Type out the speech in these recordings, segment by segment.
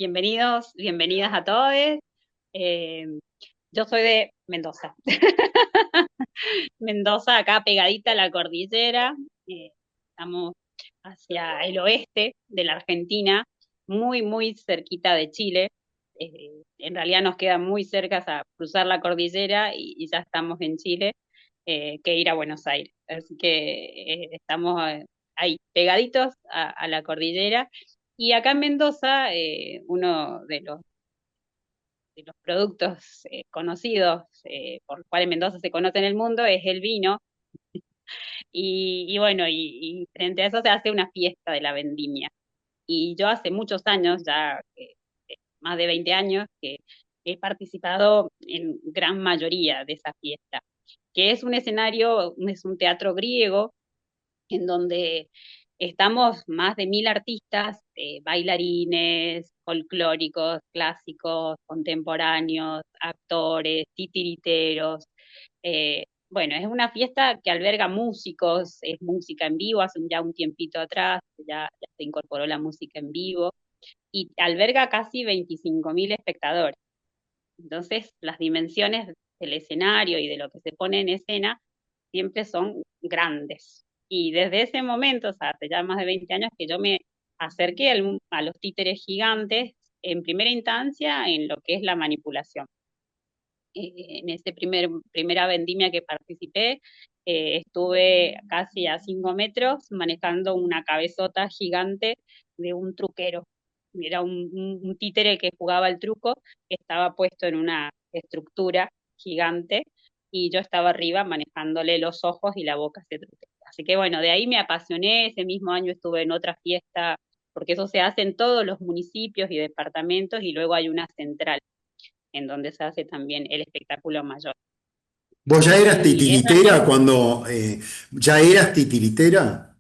Bienvenidos, bienvenidas a todos. Eh, yo soy de Mendoza. Mendoza, acá pegadita a la cordillera. Estamos hacia el oeste de la Argentina, muy, muy cerquita de Chile. En realidad nos queda muy cerca a cruzar la cordillera y ya estamos en Chile, que ir a Buenos Aires. Así que estamos ahí, pegaditos a la cordillera. Y acá en Mendoza, uno de los productos conocidos por los cuales Mendoza se conoce en el mundo es el vino. Y bueno, y frente a eso se hace una fiesta de la vendimia. Y yo hace muchos años, ya más de 20 años, que he participado en gran mayoría de esa fiesta, que es un escenario, es un teatro griego en donde estamos más de 1000 artistas, bailarines, folclóricos, clásicos, contemporáneos, actores, titiriteros. Bueno, es una fiesta que alberga músicos, es música en vivo, hace ya un tiempito atrás, ya se incorporó la música en vivo, y alberga casi 25.000 espectadores. Entonces, las dimensiones del escenario y de lo que se pone en escena siempre son grandes. Y desde ese momento, o sea, hace ya más de 20 años que yo me acerqué a los títeres gigantes, en primera instancia en lo que es la manipulación. En ese primera vendimia que participé, estuve casi a 5 metros manejando una cabezota gigante de un truquero. Era un títere que jugaba el truco, que estaba puesto en una estructura gigante y yo estaba arriba manejándole los ojos y la boca a ese truquero. Así que bueno, de ahí me apasioné. Ese mismo año estuve en otra fiesta, porque eso se hace en todos los municipios y departamentos, y luego hay una central en donde se hace también el espectáculo mayor. ¿Vos ya eras Y es titiritera cuando ya eras titiritera?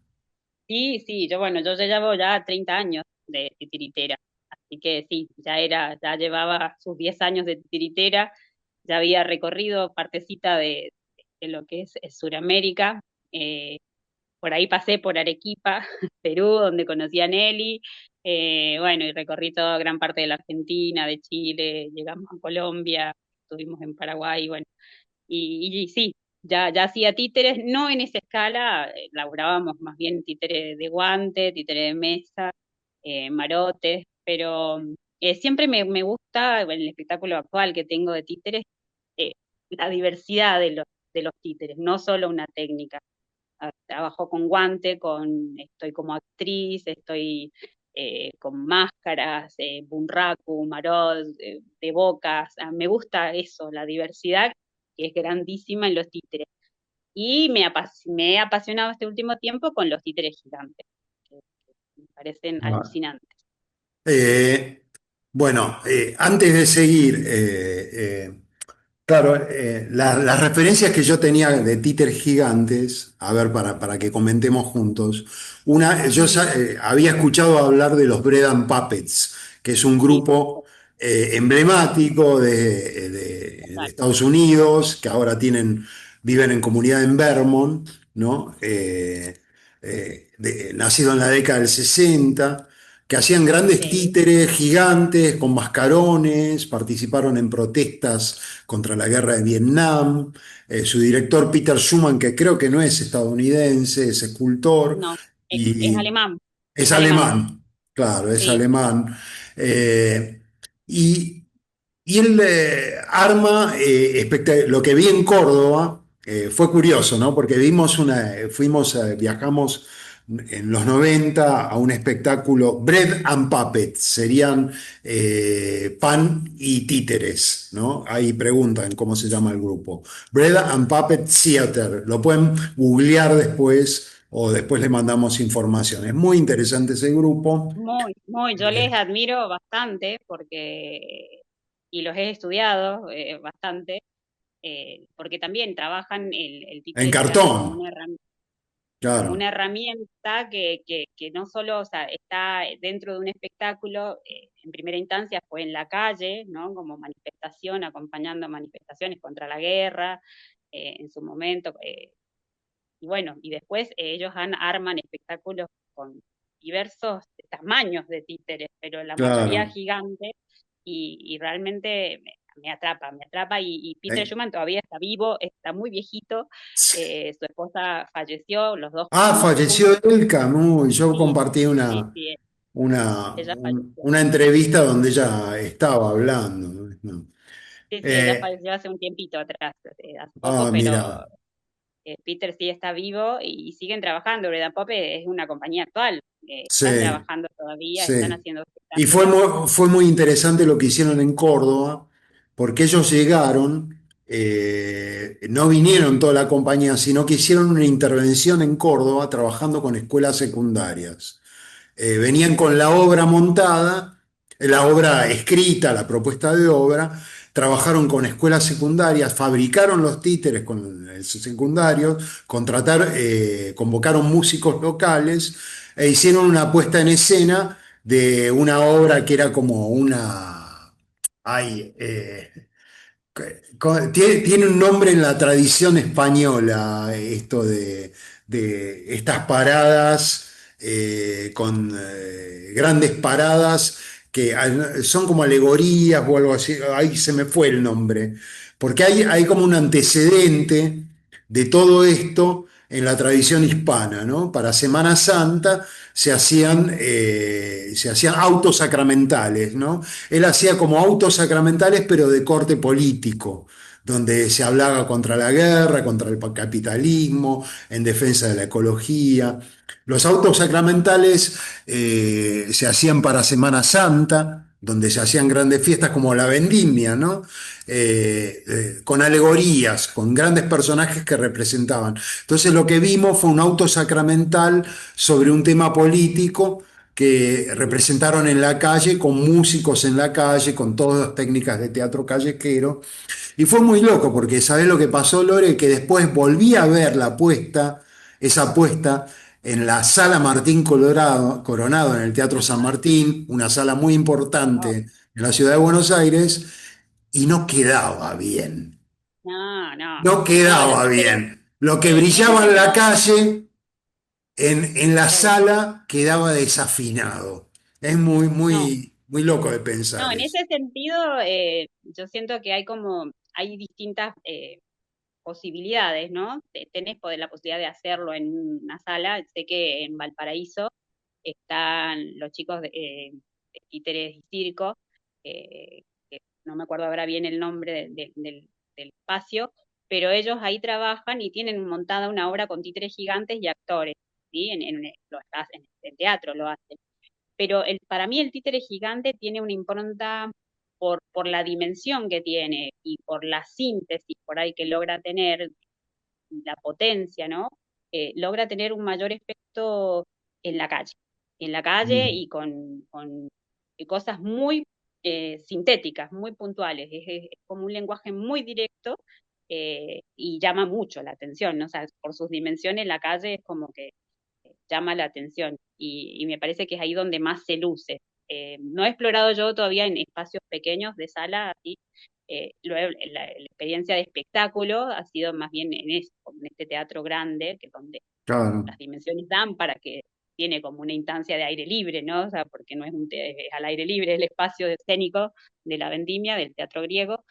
sí, sí, bueno, yo ya llevo ya 30 años de titiritera, así que sí, ya llevaba sus 10 años de titiritera, ya había recorrido partecita de lo que es Suramérica. eh, por ahí pasé por Arequipa, Perú, donde conocí a Nelly. Bueno, y recorrí toda gran parte de la Argentina, de Chile, llegamos a Colombia, estuvimos en Paraguay, bueno. Y sí, ya hacía títeres, no en esa escala, laburábamos más bien títere de guante, títere de mesa, marotes, pero siempre me gusta, bueno, el espectáculo actual que tengo de títeres, eh, la diversidad de los títeres, no solo una técnica. Trabajo con guante, estoy como actriz, estoy con máscaras, bunraku, marot, de bocas. Me gusta eso, la diversidad que es grandísima en los títeres. Y me he apasionado este último tiempo con los títeres gigantes, que me parecen Ah. alucinantes. Eh, bueno, antes de seguir, claro, las referencias que yo tenía de títeres gigantes, a ver, para que comentemos juntos, Mm, había escuchado hablar de los Bread and Puppets, que es un sí, grupo emblemático de total. Estados Unidos, que ahora viven en comunidad en Vermont, ¿no? Nacido en la década del 60, que hacían grandes Sí, títeres gigantes con mascarones, participaron en protestas contra la guerra de Vietnam. Su director Peter Schumann, que creo que no es estadounidense, es escultor no, es y alemán, es es alemán, alemán, claro, es sí. alemán. Eh, y, y él arma, lo que vi en Córdoba fue curioso, ¿no? Porque viajamos en los 90 a un espectáculo, Bread and Puppets, serían pan y títeres, ¿no? Ahí preguntan cómo se llama el grupo. Bread and Puppet Theater, lo pueden googlear después o después le mandamos información. Es muy interesante ese grupo. Muy, muy, yo les admiro bastante porque, y los he estudiado bastante, porque también trabajan el En títere cartón, como claro. una herramienta que no solo, o sea, está dentro de un espectáculo, en primera instancia fue en la calle, ¿no? Como manifestación, acompañando manifestaciones contra la guerra, en su momento, y bueno, y después arman espectáculos diversos tamaños de títeres, pero la mayoría claro. gigantes, y realmente me atrapa, y Peter Eh, Schumann todavía está vivo, está muy viejito, su esposa falleció, los dos mucho falleció juntos, él, Camus, y yo sí, compartí sí, sí, ella falleció. una entrevista donde ella estaba hablando, ¿no? Sí, sí, ella Eh, falleció hace un tiempito atrás, hace poco, pero mira, Peter sí está vivo y siguen trabajando. Bredan Pope es una compañía actual, sí, están trabajando todavía, están sí. haciendo Y espectáculos. fue muy interesante lo que hicieron en Córdoba, porque ellos llegaron, no vinieron toda la compañía, sino que hicieron una intervención en Córdoba trabajando con escuelas secundarias. Venían con la obra montada, la obra escrita, la propuesta de obra, trabajaron con escuelas secundarias, fabricaron los títeres con esos secundarios, convocaron músicos locales e hicieron una puesta en escena de una obra que era como una... Ay, tiene un nombre en la tradición española, esto de estas paradas, con grandes paradas que son como alegorías o algo así, ahí se me fue el nombre, porque hay como un antecedente de todo esto en la tradición hispana, ¿no? Para Semana Santa se hacían autos sacramentales, ¿no? Él hacía como autos sacramentales, pero de corte político, donde se hablaba contra la guerra, contra el capitalismo, en defensa de la ecología. Los autos sacramentales se hacían para Semana Santa, donde se hacían grandes fiestas como la vendimia, ¿no? Con alegorías, con grandes personajes que representaban. Entonces lo que vimos fue un auto sacramental sobre un tema político que Ujú. representaron en la calle, con músicos en la calle, con todas las técnicas de teatro callejero. Y fue muy loco, porque ¿sabés lo que pasó, Lore? Que después volví a ver esa puesta, en la Sala Martín Coronado, en el Teatro San Martín, una sala muy Oh, importante en la ciudad de Buenos Aires, y no quedaba bien. no, no, No no, quedaba pero bien. Lo que en ese brillaba en la sentido, calle en la claro, sala quedaba desafinado. Es muy, no, muy, muy loco de no, pensar en eso. ese sentido, yo siento que hay distintas posibilidades, ¿no? Tenés la posibilidad de hacerlo en una sala. Sé que en Valparaíso están los chicos de Títeres y Circo, que no me acuerdo ahora bien el nombre del espacio, pero ellos ahí trabajan y tienen montada una obra con títeres gigantes y actores, ¿sí? Lo hacen, en teatro lo hacen. Pero para mí el títere gigante tiene una impronta por la dimensión que tiene y por la síntesis por ahí que logra tener, la potencia, ¿no? Logra tener un mayor efecto en la calle, Mm. y con cosas muy sintéticas, muy puntuales. Es como un lenguaje muy directo, y llama mucho la atención, ¿no? O sea, por sus dimensiones la calle es como que llama la atención, y me parece que es ahí donde más se luce. No he explorado yo todavía en espacios pequeños de sala, así. La experiencia de espectáculo ha sido más bien en este teatro grande, que donde Claro, las dimensiones dan para que tiene como una instancia de aire libre, ¿no? O sea, porque no es al aire libre el espacio escénico de la vendimia, del teatro griego.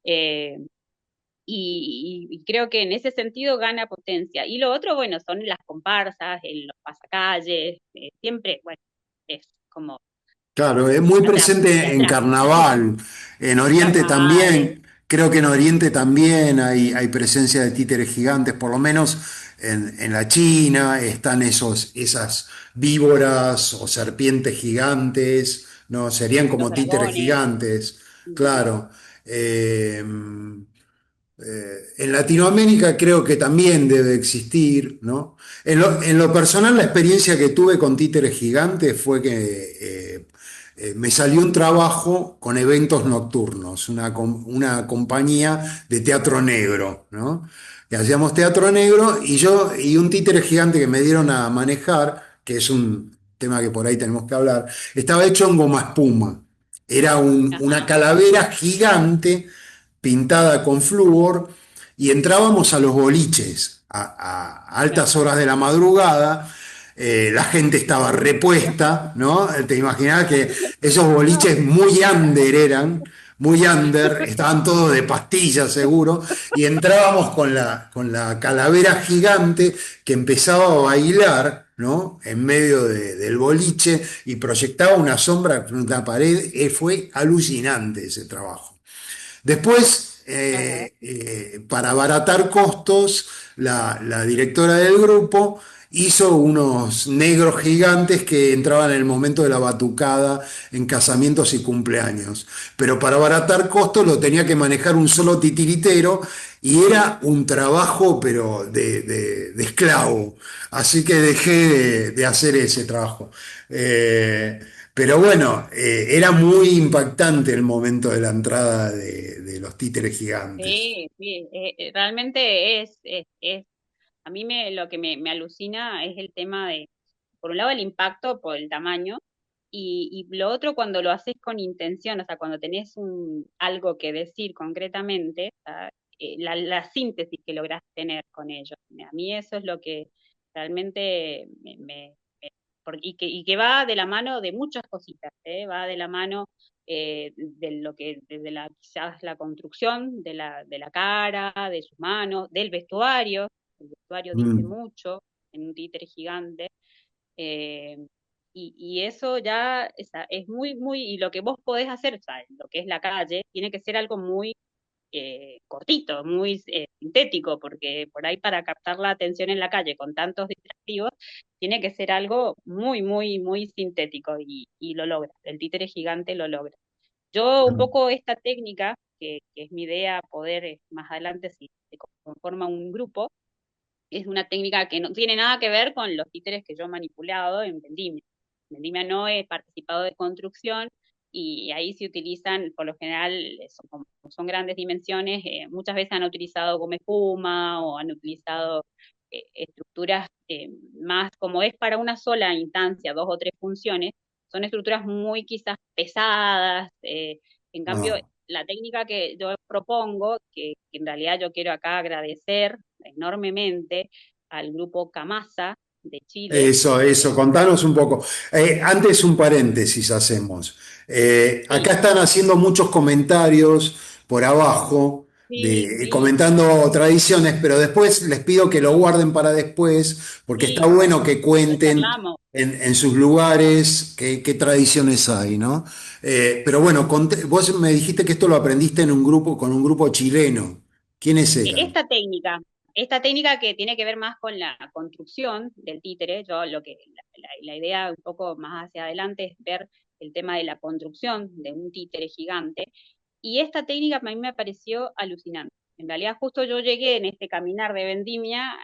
Eh, y creo que en ese sentido gana potencia. Y lo otro, bueno, son las comparsas, los pasacalles, siempre, bueno, es como claro, es muy te presente en atrapa. carnaval. En Oriente Carnavales, también, creo que en Oriente también hay presencia de títeres gigantes, por lo menos en la China están esas víboras o serpientes gigantes, ¿no? Serían los como títeres dragones. gigantes, Mm, claro. En Latinoamérica creo que también debe existir, ¿no? En lo personal, la experiencia que tuve con títeres gigantes fue que me salió un trabajo con eventos nocturnos, una compañía de teatro negro, ¿no? Y hacíamos teatro negro y un títere gigante que me dieron a manejar, que es un tema que por ahí tenemos que hablar, estaba hecho en goma espuma. Era una ajá, calavera gigante pintada con flúor, y entrábamos a los boliches a claro. altas horas de la madrugada, la gente estaba repuesta, ¿no? Te imaginás que esos No, boliches muy under eran, muy under, estaban todos de pastillas seguro, y entrábamos con la calavera gigante que empezaba a bailar, ¿no? En medio del boliche y proyectaba una sombra en una pared. Fue alucinante ese trabajo. Después, ajá. para abaratar costos, la directora del grupo hizo unos negros gigantes que entraban en el momento de la batucada en casamientos y cumpleaños. Pero para abaratar costos lo tenía que manejar un solo titiritero y era un trabajo, pero de esclavo. Así que dejé de hacer ese trabajo. Eh, pero bueno, era muy impactante el momento de la entrada de los títeres gigantes. Sí, sí, realmente a mí lo que me alucina es el tema de, por un lado, el impacto por el tamaño, y lo otro cuando lo haces con intención, o sea, cuando tenés algo que decir concretamente, o sea, la síntesis que lográs tener con ellos. A mí eso es lo que realmente y que va de la mano de muchas cositas, ¿eh? Va de la mano de lo que, desde quizás la construcción de la cara, de sus manos, del vestuario. El vestuario dice Mm, mucho en un títere gigante. eh, y eso ya es muy, muy, y lo que vos podés hacer, o sea, lo que es la calle, tiene que ser algo muy cortito, muy sintético, porque por ahí para captar la atención en la calle con tantos distractivos, tiene que ser algo muy, muy, muy sintético, y lo logra, el títere gigante lo logra. Yo un mm. poco esta técnica, que es mi idea poder más adelante, si se conforma un grupo, es una técnica que no tiene nada que ver con los títeres que yo he manipulado en Vendimia. En Vendimia no he participado de construcción, y ahí se utilizan, por lo general, como son grandes dimensiones, muchas veces han utilizado goma espuma o han utilizado estructuras más, como es para una sola instancia, dos o tres funciones, son estructuras muy quizás pesadas. En cambio, Ah. la técnica que yo propongo, que en realidad yo quiero acá agradecer enormemente al grupo Camasa de Chile. Eso, contanos un poco. Antes un paréntesis hacemos. Acá Sí, están haciendo muchos comentarios por abajo, sí, sí, comentando tradiciones, pero después les pido que lo guarden para después, porque está sí, bueno que lo cuenten charlamos. en sus lugares qué tradiciones hay, ¿no? Pero bueno, vos me dijiste que esto lo aprendiste en un grupo, con un grupo chileno. ¿Quiénes eran? Esta técnica, esta técnica que tiene que ver más con la construcción del títere, yo la idea un poco más hacia adelante es ver el tema de la construcción de un títere gigante, y esta técnica a mí me pareció alucinante. En realidad justo yo llegué en este caminar de vendimia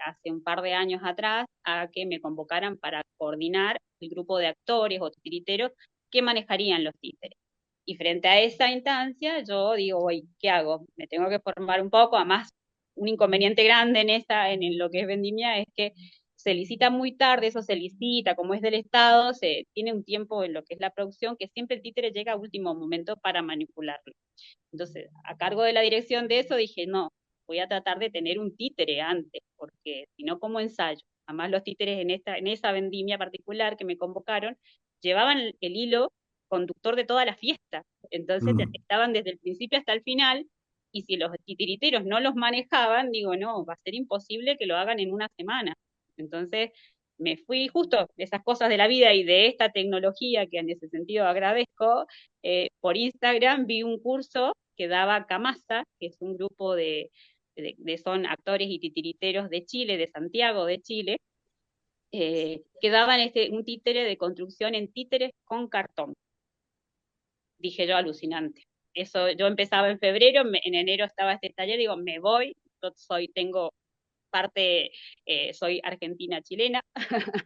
hace un par de años atrás a que me convocaran para coordinar el grupo de actores o titiriteros que manejarían los títeres. Y frente a esa instancia, yo digo, oye, ¿qué hago? Me tengo que formar un poco. Además, un inconveniente grande en lo que es vendimia es que se licita muy tarde, eso se licita, como es del Estado, se tiene un tiempo en lo que es la producción, que siempre el títere llega a último momento para manipularlo. Entonces, a cargo de la dirección de eso, dije, no, voy a tratar de tener un títere antes, porque si no, como ensayo. Además, los títeres en esa vendimia particular que me convocaron, llevaban el hilo conductor de toda la fiesta. Entonces, Mm. estaban desde el principio hasta el final, y si los titiriteros no los manejaban, digo, no, va a ser imposible que lo hagan en una semana. Entonces, me fui justo de esas cosas de la vida y de esta tecnología que en ese sentido agradezco. Por Instagram vi un curso que daba Camasa, que es un grupo son actores y titiriteros de Chile, de Santiago de Chile, que daban un títere de construcción en títeres con cartón. Dije yo, alucinante. Eso, yo empezaba en febrero, en enero estaba este taller, digo, me voy, yo tengo parte, soy argentina chilena,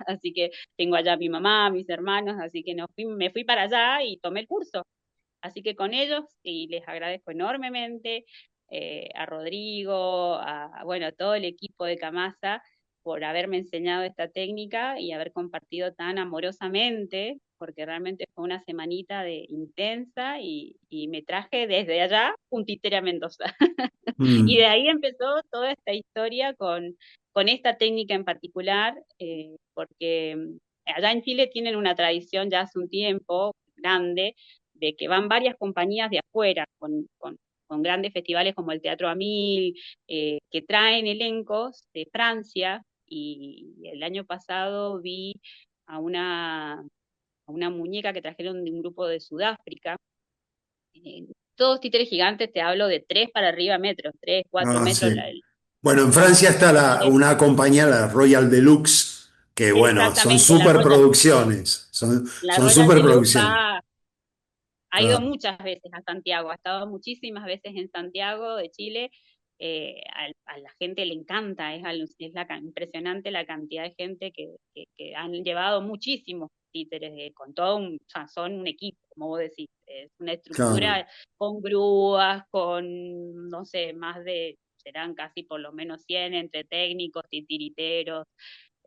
así que tengo allá a mi mamá, mis hermanos, así que me fui para allá y tomé el curso. Así que con ellos, y les agradezco enormemente a Rodrigo, bueno, a todo el equipo de Camasa por haberme enseñado esta técnica y haber compartido tan amorosamente, porque realmente fue una semanita de intensa, y me traje desde allá un títere a Mendoza. Y de Mm. ahí empezó toda esta historia con esta técnica en particular, porque allá en Chile tienen una tradición ya hace un tiempo grande de que van varias compañías de afuera con grandes festivales como el Teatro Amil, que traen elencos de Francia, y el año pasado vi a una muñeca que trajeron de un grupo de Sudáfrica, eh, todos títeres gigantes, te hablo de 3 para arriba metros, 3 4 Ah, metros, sí. Bueno, en son Francia está títeres, una compañía, la Royal Deluxe, que bueno, son exactamente, superproducciones, la son Royal Deluxe superproducciones. ha ido Claro, muchas veces a Santiago, ha estado muchísimas veces en Santiago de Chile. A la gente le encanta, impresionante la cantidad de gente que han llevado muchísimos títeres, con todo o sea, son un equipo, como vos decís, es una claro. estructura con grúas, con, no sé, más de, serán casi por lo menos 100 entre técnicos, titiriteros,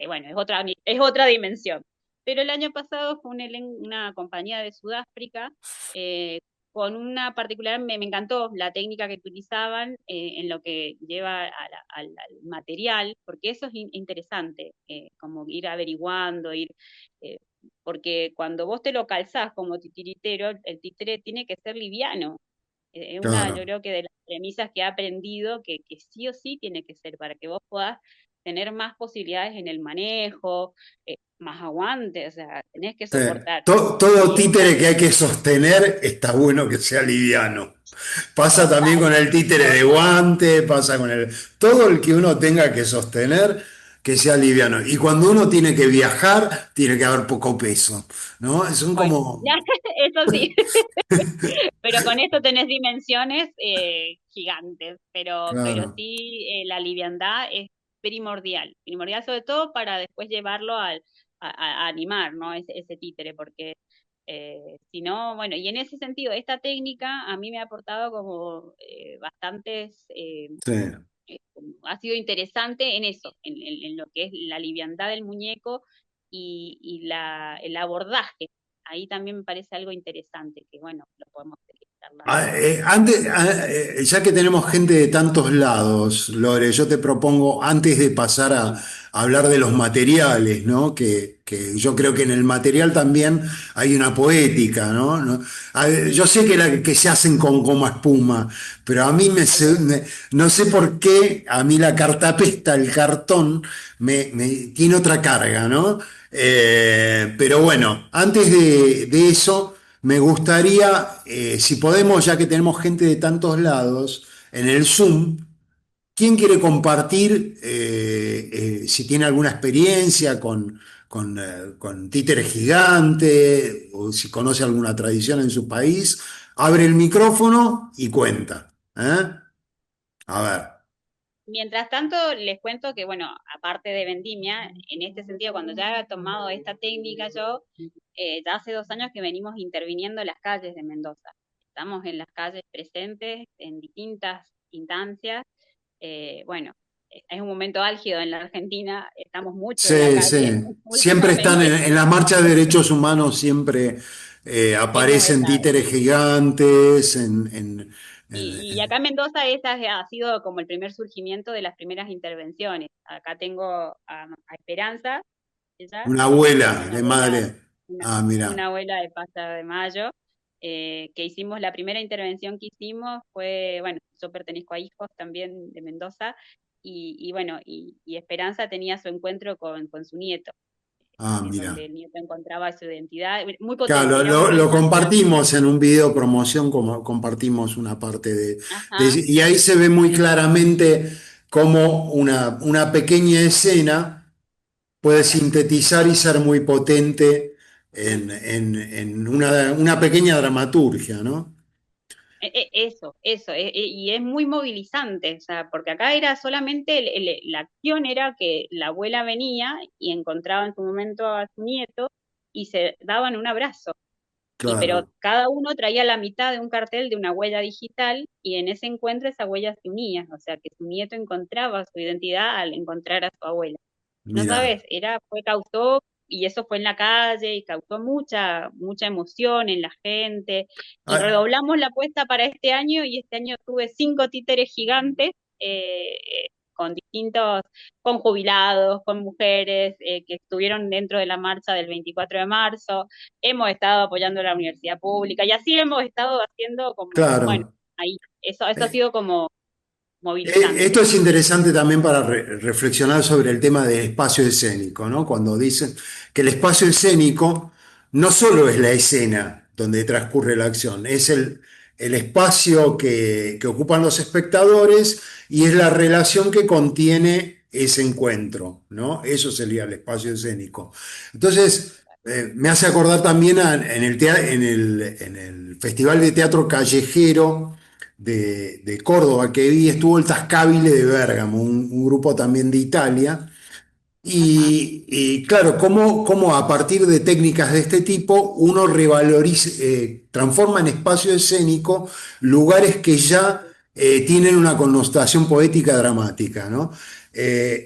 bueno, es otra dimensión. Pero el año pasado fue una compañía de Sudáfrica, eh, con una particular, me encantó la técnica que utilizaban, en lo que lleva al material, porque eso es interesante, como ir averiguando, eh, porque cuando vos te lo calzás como titiritero, el títere tiene que ser liviano. Es una, yo Claro. creo que de las premisas que he aprendido, que sí o sí tiene que ser para que vos puedas tener más posibilidades en el manejo, más aguante, o sea, tenés que Sí. soportar. Todo Y esta, títere que hay que sostener está bueno que sea liviano. Pasa también total, con el títere de total, guante, pasa con el... Todo el que uno tenga que sostener, que sea liviano. Y cuando uno tiene que viajar, tiene que haber poco peso, ¿no? Son bueno, como... eso sí, pero con esto tenés dimensiones, gigantes, pero Claro. sí, la liviandad es primordial, primordial sobre todo para después llevarlo a animar, ¿no? Ese títere, porque si no, bueno, y en ese sentido, esta técnica a mí me ha aportado como, bastantes, Sí. ha sido interesante en eso, en lo que es la liviandad del muñeco y el abordaje. Ahí también me parece algo interesante, que bueno, lo podemos seguir charlando. Ya que tenemos gente de tantos lados, Lore, yo te propongo, antes de pasar a hablar de los materiales, ¿no? Que yo creo que en el material también hay una poética, ¿no? Yo Sí, sé que se hacen con goma espuma, pero a mí tal cual. no sé por qué, a mí la cartapesta, el cartón, tiene otra carga, ¿no? Pero bueno, antes de eso... Me gustaría, si podemos, ya que tenemos gente de tantos lados, en el Zoom, ¿quién quiere compartir si tiene alguna experiencia con títeres gigantes o si conoce alguna tradición en su país? Abre el micrófono y cuenta. ¿Eh? A ver. Mientras tanto, les cuento que, bueno, aparte de vendimia, en este sentido, cuando ya he tomado esta técnica yo, ya hace 2 años que venimos interviniendo en las calles de Mendoza. Estamos en las calles presentes en distintas instancias. Bueno, es un momento álgido en la Argentina, estamos mucho en la Sí, calle sí. Siempre están últimamente, en la marcha de derechos humanos, siempre hemos aparecen estado. títeres gigantes Y acá en Mendoza esa ha sido como el primer surgimiento de las primeras intervenciones. Acá tengo a Esperanza, ella, una que es abuela de madre. una, Ah, una mira. abuela de Plaza de Mayo, que hicimos, la primera intervención que hicimos fue, bueno, yo pertenezco a hijos también de Mendoza, y bueno, y Esperanza tenía su encuentro con su nieto, Ah, en donde mira. el nieto encontraba su identidad, muy Claro, potente, era una lo instancia, compartimos en un video promoción, como compartimos una parte ajá, y ahí se ve muy claramente cómo una pequeña escena puede sintetizar y ser muy potente en una pequeña dramaturgia, ¿no? y es muy movilizante, o sea, porque acá era solamente, la acción era que la abuela venía y encontraba en su momento a su nieto y se daban un abrazo, pero Claro, cada uno traía la mitad de un cartel de una huella digital y en ese encuentro esa huella se unía, o sea, que su nieto encontraba su identidad al encontrar a su abuela. No mira. sabes, causó, y eso fue en la calle, y causó mucha emoción en la gente, y Ah, redoblamos la apuesta para este año, y este año tuve 5 títeres gigantes, eh, con distintos, con jubilados, con mujeres que estuvieron dentro de la marcha del 24 de marzo, hemos estado apoyando a la universidad pública y así hemos estado haciendo como, bueno, Claro. ahí, eso ha sido como Esto movilizante. es interesante también para reflexionar sobre el tema del espacio escénico, ¿no? Cuando dicen que el espacio escénico no solo es la escena donde transcurre la acción, es el espacio que ocupan los espectadores y es la relación que contiene ese encuentro, ¿no? Eso sería el espacio escénico. Entonces, me hace acordar también en el Festival de Teatro Callejero de Córdoba que vi, estuvo el Tascabile de Bérgamo, un grupo también de Italia. Ajá, Y claro, cómo a partir de técnicas de este tipo uno revaloriza, transforma en espacio escénico lugares que ya tienen una connotación poética dramática, ¿no?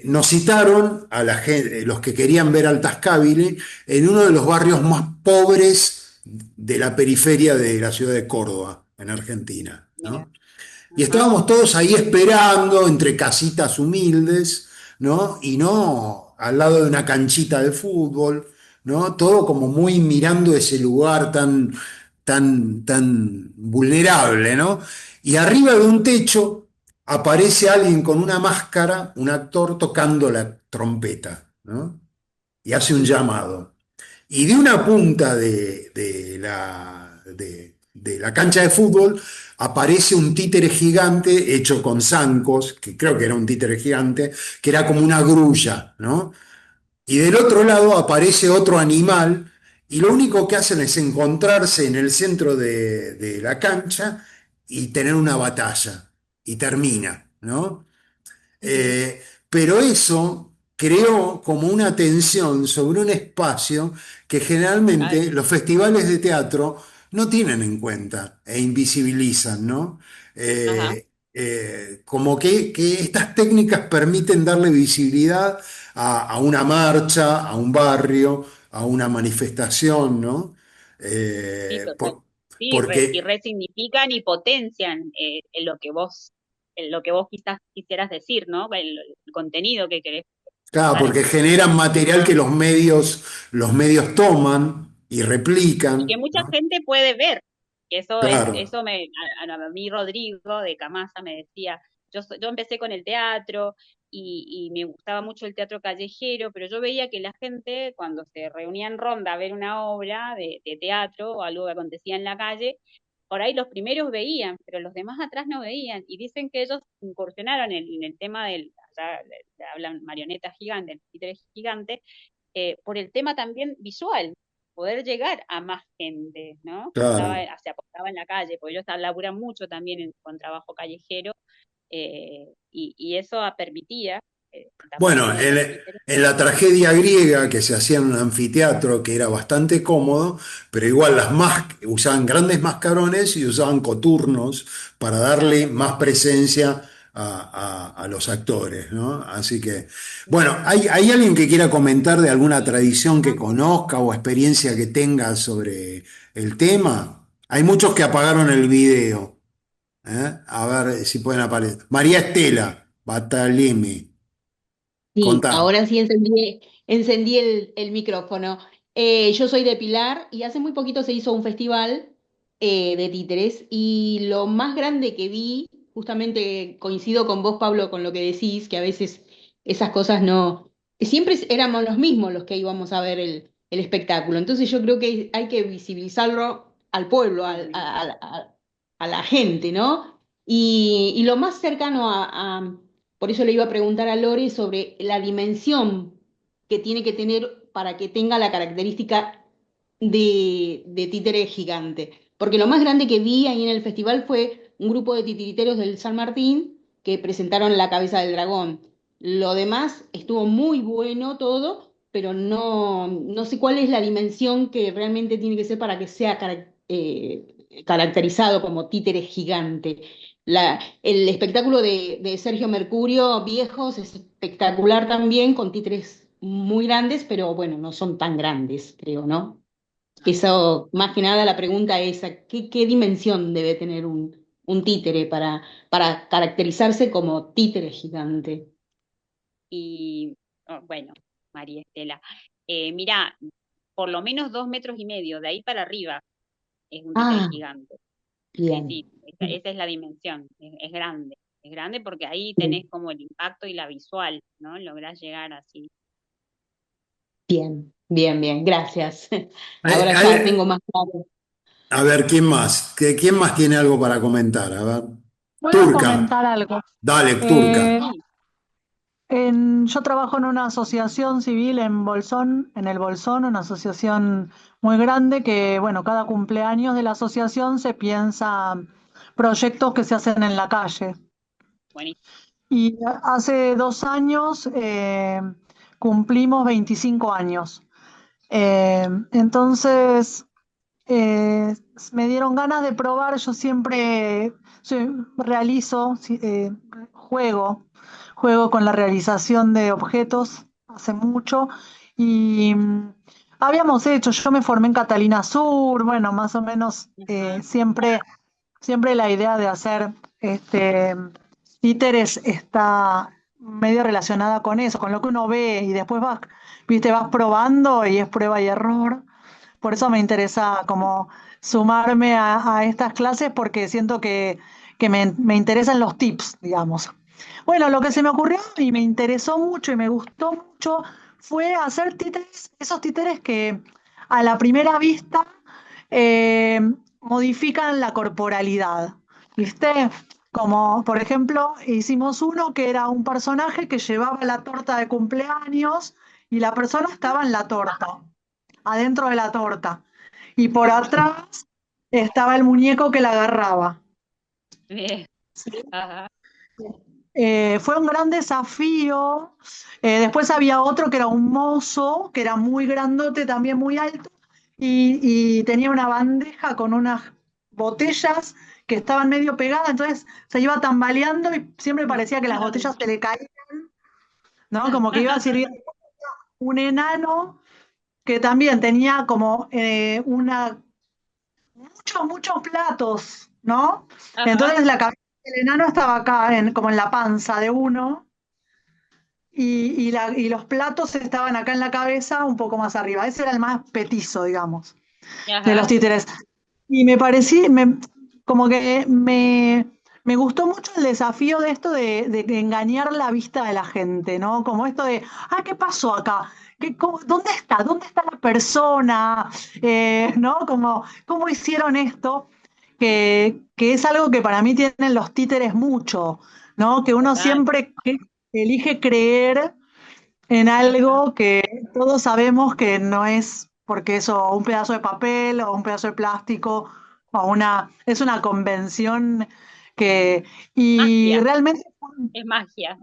Nos citaron a la gente, los que querían ver al Tascabile en uno de los barrios más pobres de la periferia de la ciudad de Córdoba, en Argentina, mira, ¿no? Y ajá, estábamos todos ahí esperando entre casitas humildes, ¿no? Y no al lado de una canchita de fútbol, ¿no? Todo como muy mirando ese lugar tan vulnerable, ¿no? Y arriba de un techo aparece alguien con una máscara, un actor tocando la trompeta, ¿no? Y hace un llamado. Y de una punta de la cancha de fútbol aparece un títere gigante hecho con zancos, que creo que era un títere gigante, que era como una grulla, ¿no? Y del otro lado aparece otro animal y lo único que hacen es encontrarse en el centro de la cancha y tener una batalla. Y termina, ¿no? ujú, Pero eso creó como una tensión sobre un espacio que claro, generalmente los festivales de teatro no tienen en cuenta e invisibilizan, ¿no? ajá, Como que estas técnicas permiten darle visibilidad a una marcha, a un barrio, a una manifestación, ¿no? sí, Eh, total. por- Sí, y porque, resignifican y potencian en lo que vos quizás quisieras decir, ¿no? El contenido que querés claro, expresar. porque generan material que los medios toman y Y que replican, mucha ¿no? gente puede ver. Que Claro, a mí Rodrigo de Camasa me decía, yo empecé con el teatro y me gustaba mucho el teatro callejero, pero yo veía que la gente cuando se reunía en ronda a ver una obra de teatro o algo que acontecía en la calle, por ahí los primeros veían, pero los demás atrás no veían. Y dicen que ellos incursionaron en el tema allá le hablan marionetas gigantes, títeres gigantes, por el tema también visual, poder llegar a más gente, ¿no? Que claro. se apostaba en la calle, porque ellos laburan mucho también con trabajo callejero, y eso permitía también Bueno, tener los títeres. en la tragedia griega que se hacía en un anfiteatro que era bastante cómodo, pero igual usaban grandes mascarones y usaban coturnos para darle Claro. más presencia a los actores, ¿no? Así que, bueno, ¿hay alguien que quiera comentar de alguna tradición que conozca o experiencia que tenga sobre el tema? Hay muchos que apagaron el video, ¿eh? A ver si pueden aparecer. María Estela, Batalimi. Sí, Contá. ahora sí encendí el micrófono. Yo soy de Pilar y hace muy poquito se hizo un festival de títeres y lo más grande que vi, justamente coincido con vos, Pablo, con lo que decís, que a veces esas cosas no, siempre éramos los mismos los que íbamos a ver el espectáculo. Entonces yo creo que hay que visibilizarlo al pueblo, a la gente, ¿no? Y lo más cercano por eso le iba a preguntar a Lore sobre la dimensión que tiene que tener para que tenga la característica de títere gigante. Porque lo más grande que vi ahí en el festival fue un grupo de titiriteros del San Martín que presentaron la cabeza del dragón. Lo demás estuvo muy bueno todo, pero no sé cuál es la dimensión que realmente tiene que ser para que sea caracterizado como títere gigante. El espectáculo de Sergio Mercurio, Viejos, es espectacular también, con títeres muy grandes, pero bueno, no son tan grandes, creo, ¿no? Eso, más que nada, la pregunta es, ¿qué dimensión debe tener un títere para caracterizarse como títere gigante? Y bueno, María Estela, mira, por lo menos 2,5 metros, de ahí para arriba es un títere Ah, gigante. Sí, bien, sí, esa es la dimensión, es grande porque ahí tenés bien, como el impacto y la visual, ¿no? Lográs llegar así. bien, bien, bien, gracias. Hay- Ahora ya tengo hay- más claro. a ver, ¿quién más? ¿Quién más tiene algo para comentar? A ver. Voy a Turca, comentar algo. dale, Turca. Eh, Sí, yo trabajo en una asociación civil en Bolsón, en el Bolsón, una asociación muy grande que, bueno, cada cumpleaños de la asociación se piensa proyectos que se hacen en la calle. buenísimo. Y hace 2 años cumplimos 25 años. Entonces, eh, me dieron ganas de probar. Yo siempre realizo, juego, juego con la realización de objetos hace mucho y habíamos hecho, yo me formé en Catalina Sur, bueno, más o menos Ajá. siempre la idea de hacer títeres está medio relacionada con eso, con lo que uno ve y después vas probando y es prueba y error. Por eso me interesa como sumarme a estas clases porque siento que me interesan los tips, digamos. Bueno, lo que se me ocurrió y me interesó mucho y me gustó mucho fue hacer títeres, esos títeres que a la primera vista eh, modifican la corporalidad, ¿viste? Como, por ejemplo, hicimos uno que era un personaje que llevaba la torta de cumpleaños y la persona estaba en la torta, adentro de la torta. Y por atrás estaba el muñeco que la agarraba. Bien. ¿Sí? Ajá. Fue un gran desafío. Después había otro que era un mozo, que era muy grandote, también muy alto, y tenía una bandeja con unas botellas que estaban medio pegadas, entonces se iba tambaleando y siempre parecía que las botellas se le caían, ¿no? Como que iba sirviendo un enano que también tenía como muchos platos, ¿no? Ajá. Entonces la cabeza del enano estaba acá, como en la panza de uno. Y los platos estaban acá en la cabeza, un poco más arriba. Ese era el más petizo, digamos, de los Ajá. títeres. Y me parecí, como que me gustó mucho el desafío de esto de engañar la vista de la gente, ¿no? Como esto de, ¿qué pasó acá? ¿Dónde está? ¿Dónde está la persona? ¿No? Como, ¿cómo hicieron esto? Que es algo que para mí tienen los títeres mucho, ¿no? Que uno Total. siempre elige creer en Ajá. algo que todos sabemos que no es porque eso, un pedazo de papel o un pedazo de plástico es una convención y Magia. realmente, Es magia.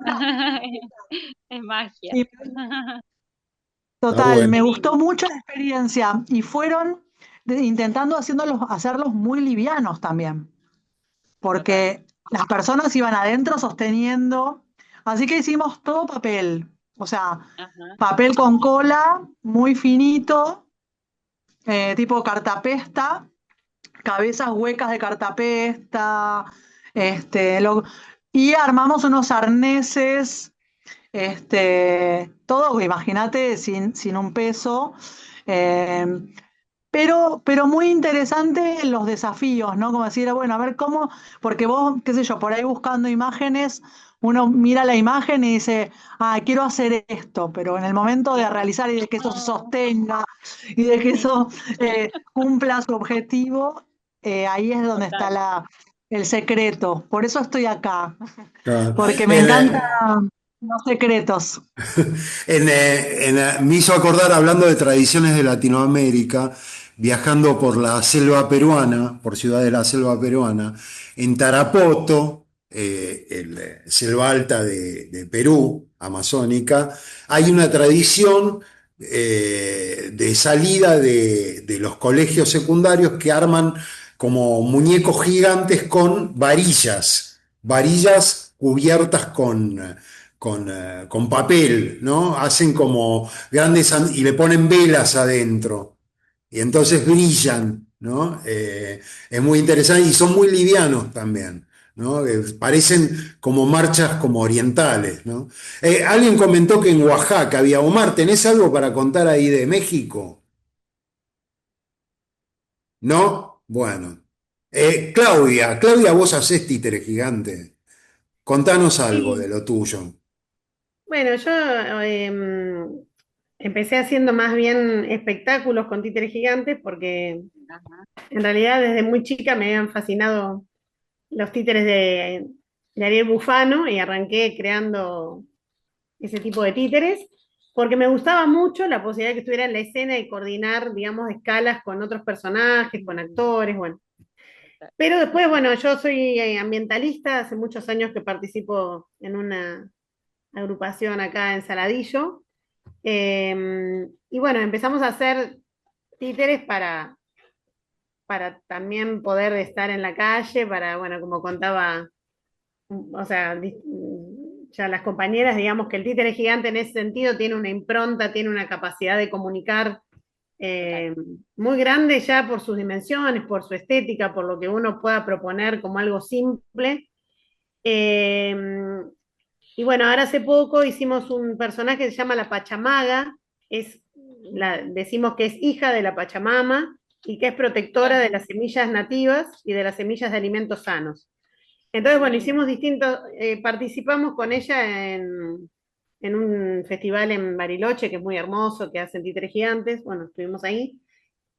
Es magia. y Está total, bueno. me Divino. gustó mucho la experiencia y fueron intentando hacerlos muy livianos también, Total. porque las personas iban adentro sosteniendo, así que hicimos todo papel, o sea, Ajá. papel con cola, muy finito, tipo cartapesta, cabezas huecas de cartapesta, este, y armamos unos arneses, todo, imagínate, sin un peso. eh, pero muy interesante los desafíos, ¿no? Como decir, bueno, a ver cómo, porque vos, qué sé yo, por ahí buscando imágenes, uno mira la imagen y dice, quiero hacer esto, pero en el momento de Ajá. realizar y de que eso se sostenga y de que eso cumpla su objetivo, ahí es donde está Total. el secreto. Por eso estoy acá, Claro. porque me En, encantan los secretos. Me hizo acordar, hablando de tradiciones de Latinoamérica, viajando por la selva peruana, por ciudad de la selva peruana, en Tarapoto, selva alta de Perú, amazónica, hay una tradición de salida de los colegios secundarios que arman como muñecos gigantes con varillas, varillas cubiertas con papel, ¿no? Hacen como grandes y le ponen velas adentro y entonces brillan, ¿no? Es muy interesante y son muy livianos también, ¿no? Parecen como marchas como orientales, ¿no? Alguien comentó que en Oaxaca había. Omar, ¿tenés algo para contar ahí de México? ¿No? Bueno. Claudia, vos hacés títere gigante. Contanos algo de Sí, lo tuyo. bueno, yo empecé haciendo más bien espectáculos con títeres gigantes porque Ajá. en realidad desde muy chica me habían fascinado los títeres de Ariel Bufano y arranqué creando ese tipo de títeres porque me gustaba mucho la posibilidad de que estuviera en la escena y coordinar, digamos, escalas con otros personajes, con actores, bueno. Pero después, bueno, yo soy ambientalista, hace muchos años que participo en una agrupación acá en Saladillo. Y bueno, empezamos a hacer títeres para también poder estar en la calle, para, bueno, como contaba, o sea, ya las compañeras, digamos que el títere gigante en ese sentido tiene una impronta, tiene una capacidad de comunicar Claro. eh, muy grande ya por sus dimensiones, por su estética, por lo que uno pueda proponer como algo simple. Eh, y bueno, ahora hace poco hicimos un personaje que se llama la Pachamaga, decimos que es hija de la Pachamama y que es protectora de las semillas nativas y de las semillas de alimentos sanos. Entonces, bueno, hicimos distintos, participamos con ella en un festival en Bariloche, que es muy hermoso, que hacen títeres gigantes, bueno, estuvimos ahí.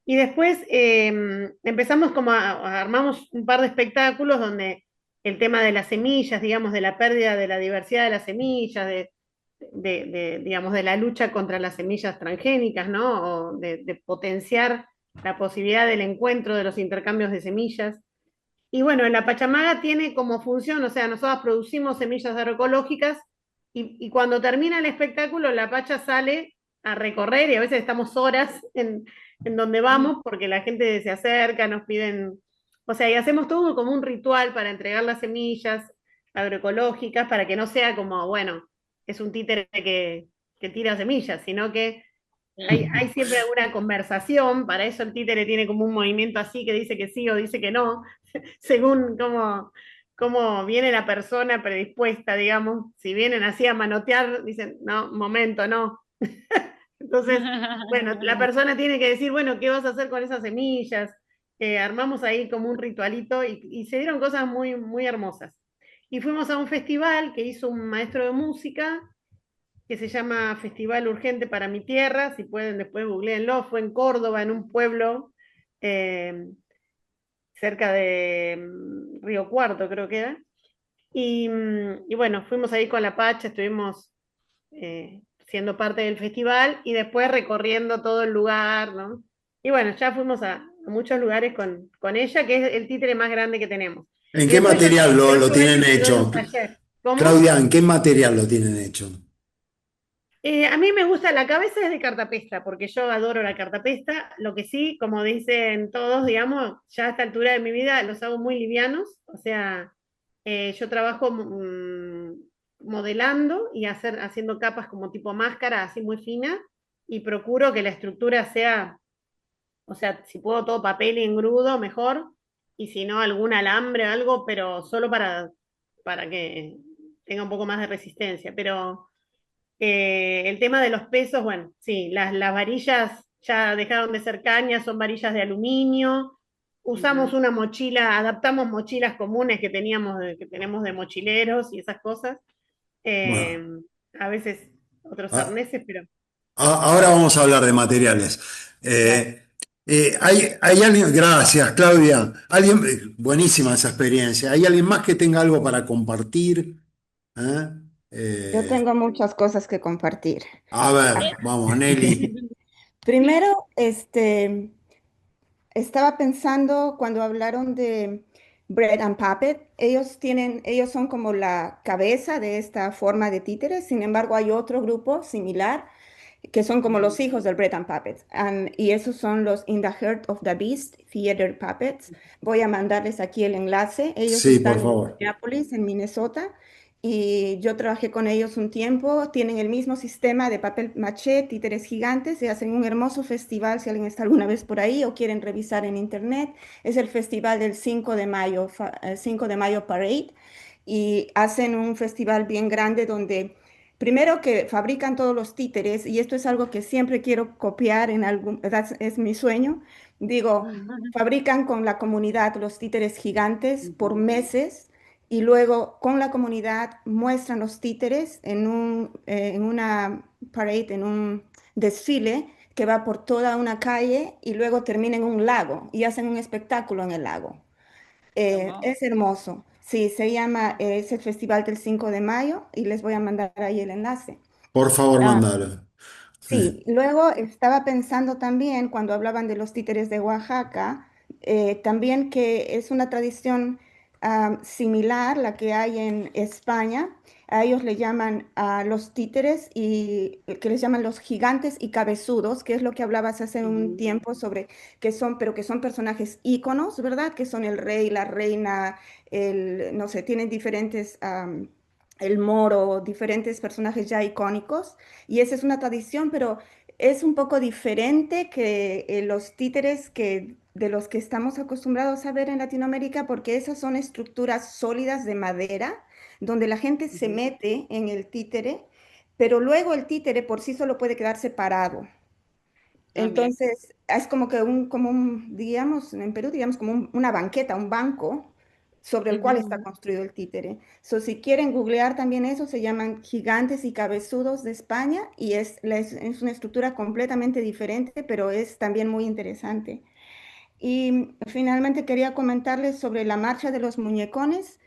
Y después empezamos como armamos un par de espectáculos donde el tema de las semillas, digamos, de la pérdida de la diversidad de las semillas, digamos, de la lucha contra las semillas transgénicas, ¿no? O de potenciar la posibilidad del encuentro de los intercambios de semillas. Y bueno, en la Pachamaga tiene como función, o sea, nosotros producimos semillas agroecológicas y cuando termina el espectáculo, la Pacha sale a recorrer y a veces estamos horas en donde vamos porque la gente se acerca, nos piden, o sea, y hacemos todo como un ritual para entregar las semillas agroecológicas para que no sea como, bueno, es un títere que tira semillas, sino que hay siempre alguna conversación, para eso el títere tiene como un movimiento así que dice que sí o dice que no, según cómo viene la persona predispuesta, digamos. Si vienen así a manotear, dicen, no, momento, no. Entonces, bueno, la persona tiene que decir, bueno, ¿qué vas a hacer con esas semillas? Armamos ahí como un ritualito y se dieron cosas muy, muy hermosas. Y fuimos a un festival que hizo un maestro de música que se llama Festival Urgente para mi Tierra, si pueden después googleenlo, fue en Córdoba, en un pueblo eh, cerca de Río Cuarto, creo que era. Y bueno, fuimos ahí con la Pacha, estuvimos siendo parte del festival y después recorriendo todo el lugar, ¿no? Y bueno, ya fuimos a muchos lugares con ella, que es el títere más grande que tenemos. ¿En Y qué después yo material la lo última vez tienen estuve en un hecho? taller. ¿Cómo? Claudia, ¿en qué material lo tienen hecho? A mí me gusta, la cabeza es de cartapesta, porque yo adoro la cartapesta. Lo que sí, como dicen todos, digamos, ya a esta altura de mi vida los hago muy livianos. O sea, yo trabajo modelando y haciendo capas como tipo máscara, así muy fina, y procuro que la estructura sea, o sea, si puedo todo papel y engrudo, mejor, y si no, algún alambre o algo, pero solo para que tenga un poco más de resistencia. Pero el tema de los pesos, bueno, sí, las varillas ya dejaron de ser cañas, son varillas de aluminio. Usamos una mochila, adaptamos mochilas comunes que tenemos de mochileros y esas cosas. Eh, Bueno, a veces otros a- arneses, pero ahora vamos a hablar de materiales. claro. ¿Hay alguien? Gracias, Claudia. ¿Alguien? Buenísima esa experiencia. ¿Hay alguien más que tenga algo para compartir? ¿Eh? Yo Eh, tengo muchas cosas que compartir. a Ah, ver, vamos, Nelly. Primero, estaba pensando cuando hablaron de Bread and Puppet, ellos son como la cabeza de esta forma de títeres. Sin embargo, hay otro grupo similar que son como los hijos del Bread and Puppet. Y esos son los In the Heart of the Beast Theater Puppets. Voy a mandarles aquí el enlace. Ellos Sí, por están en favor. Minneapolis, en Minnesota, y yo trabajé con ellos un tiempo. Tienen el mismo sistema de papel maché, títeres gigantes, y hacen un hermoso festival si alguien está alguna vez por ahí o quieren revisar en internet. Es el festival del 5 de mayo, 5 de mayo Parade, y hacen un festival bien grande donde primero que fabrican todos los títeres, y esto es algo que siempre quiero copiar en algún, es mi sueño. Digo, fabrican con la comunidad los títeres gigantes por meses y luego con la comunidad muestran los títeres en una parade, en un desfile que va por toda una calle y luego termina en un lago y hacen un espectáculo en el lago. Hermoso. Es hermoso. Sí, se llama, es el Festival del 5 de mayo y les voy a mandar ahí el enlace. Por favor, Ah, mandalo. sí, luego estaba pensando también cuando hablaban de los títeres de Oaxaca, también que es una tradición similar la que hay en España. A ellos le llaman a los títeres y que les llaman los gigantes y cabezudos, que es lo que hablabas hace un tiempo sobre que son, pero que son personajes íconos, ¿verdad? Que son el rey, la reina, no sé, tienen diferentes, el moro, diferentes personajes ya icónicos. Y esa es una tradición, pero es un poco diferente que los títeres de los que estamos acostumbrados a ver en Latinoamérica, porque esas son estructuras sólidas de madera, donde la gente se mete en el títere, pero luego el títere por sí solo puede quedar separado. Ah, mira. Entonces, es digamos, en Perú, digamos, como una banqueta, un banco sobre el cual está construido el títere. So, si quieren googlear también eso, se llaman gigantes y cabezudos de España y es una estructura completamente diferente, pero es también muy interesante. Y finalmente quería comentarles sobre la Marcha de los Muñecones,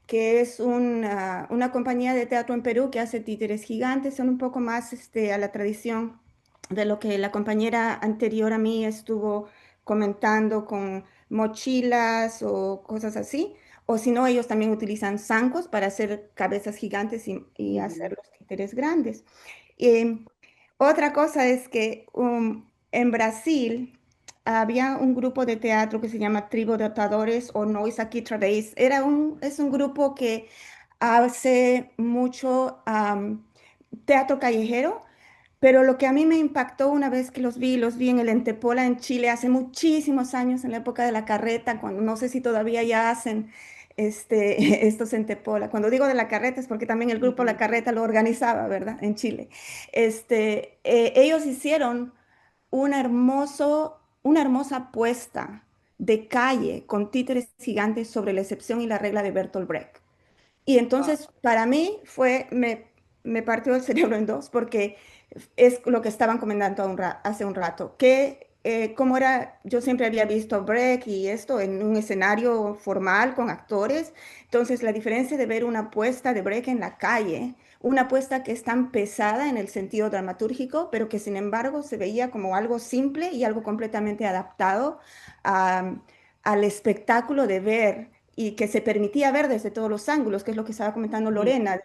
que es una compañía de teatro en Perú que hace títeres gigantes, son un poco más a la tradición de lo que la compañera anterior a mí estuvo comentando con mochilas o cosas así. O si no, ellos también utilizan zancos para hacer cabezas gigantes y hacer los títeres grandes. Y otra cosa es que en Brasil había un grupo de teatro que se llama Tribo de Atadores o Nós Aqui Três. Es un grupo que hace mucho teatro callejero, pero lo que a mí me impactó una vez que los vi en el Entepola en Chile hace muchísimos años, en la época de la carreta, cuando no sé si todavía ya hacen estos Entepola. Cuando digo de la carreta es porque también el grupo La Carreta lo organizaba, ¿verdad? En Chile. Ellos hicieron una hermosa puesta de calle con títeres gigantes sobre la excepción y la regla de Bertolt Brecht. Y Wow. entonces para mí me partió el cerebro en dos porque es lo que estaban comentando hace un rato, que como era, yo siempre había visto Brecht y esto en un escenario formal con actores, entonces la diferencia de ver una puesta de Brecht en la calle, una puesta que es tan pesada en el sentido dramatúrgico, pero que sin embargo se veía como algo simple y algo completamente adaptado a- al espectáculo de ver y que se permitía ver desde todos los ángulos, que es lo que estaba comentando Lorena,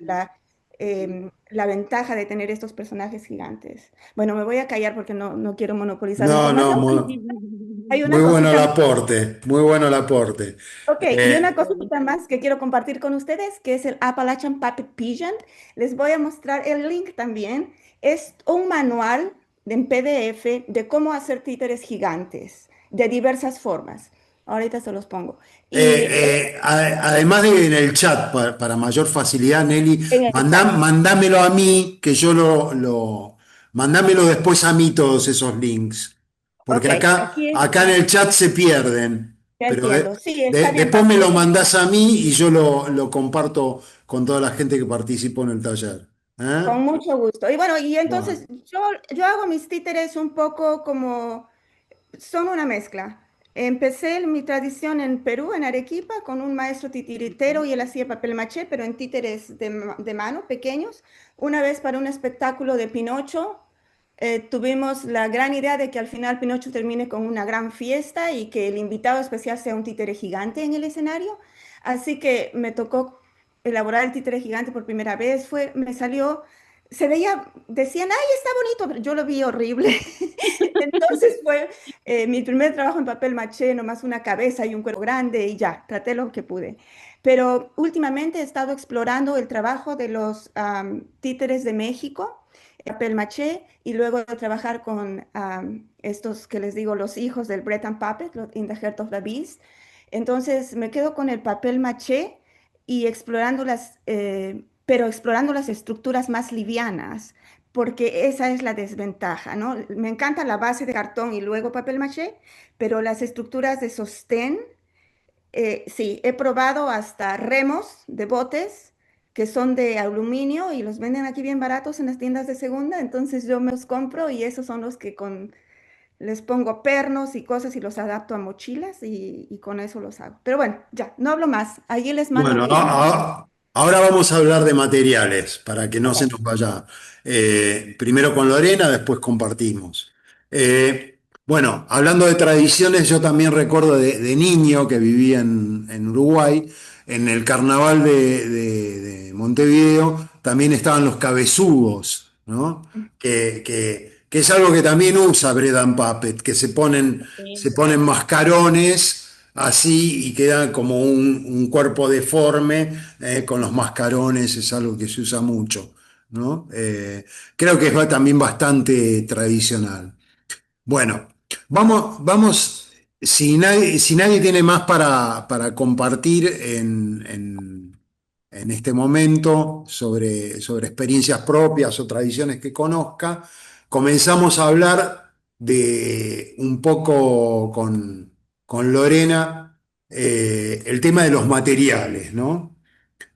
la ventaja de tener estos personajes gigantes. Bueno, me voy a callar porque no quiero monopolizar la No, no, información. Hay muy una bueno el cosita más. aporte, muy bueno el aporte. Ok, y Eh, una cosita más que quiero compartir con ustedes, que es el Appalachian Puppet Pigeon. Les voy a mostrar el link también. Es un manual en PDF de cómo hacer títeres gigantes de diversas formas. Ahorita se los pongo. Y además de en el chat, para mayor facilidad, Nelly, en el chat. mandámelo a mí, que yo mandámelo después a mí todos esos links, porque Ok, acá, aquí acá en está. el chat se pierden, Ya pero entiendo. Sí, está bien, después Pablo. me Yo lo te mandás a mí y yo lo comparto con toda la gente que participó en el taller. ¿Eh? con mucho gusto. Y bueno, y Bueno. entonces yo hago mis títeres un poco como, son una mezcla. Empecé mi tradición en Perú, en Arequipa, con un maestro titiritero y él hacía papel maché, pero en títeres de mano, pequeños. Una vez para un espectáculo de Pinocho, tuvimos la gran idea de que al final Pinocho termine con una gran fiesta y que el invitado especial sea un títere gigante en el escenario. Así que me tocó elaborar el títere gigante por primera vez. Me salió se veía, decían, ay, está bonito, pero yo lo vi horrible. Entonces fue mi primer trabajo en papel maché, nomás una cabeza y un cuerpo grande y ya, traté lo que pude. Pero últimamente he estado explorando el trabajo de los títeres de México, papel maché, y luego de trabajar con estos que les digo, los hijos del Bread and Puppet, los In the Heart of the Beast. Entonces me quedo con el papel maché y explorando pero explorando las estructuras más livianas, porque esa es la desventaja, ¿no? Me encanta la base de cartón y luego papel maché, pero las estructuras de sostén, sí, he probado hasta remos de botes que son de aluminio y los venden aquí bien baratos en las tiendas de segunda, entonces yo me los compro y esos son los que les pongo pernos y cosas y los adapto a mochilas y con eso los hago. Pero bueno, ya, no hablo más. Allí les mando Bueno, links. ahora vamos a hablar de materiales para que no se nos vaya. Primero con Lorena, después compartimos. Bueno, hablando de tradiciones, yo también recuerdo de niño que vivía en Uruguay, en el carnaval de Montevideo, también estaban los cabezugos, ¿no? Que es algo que también usa Bread and Puppet, que se Sí. ponen mascarones así y queda como un cuerpo deforme con los mascarones, es algo que se usa mucho, ¿no? Creo que es también bastante tradicional. Bueno, vamos, si nadie tiene más para compartir en este momento sobre experiencias propias o tradiciones que conozca, comenzamos a hablar de un poco con Lorena el tema de los materiales, ¿no?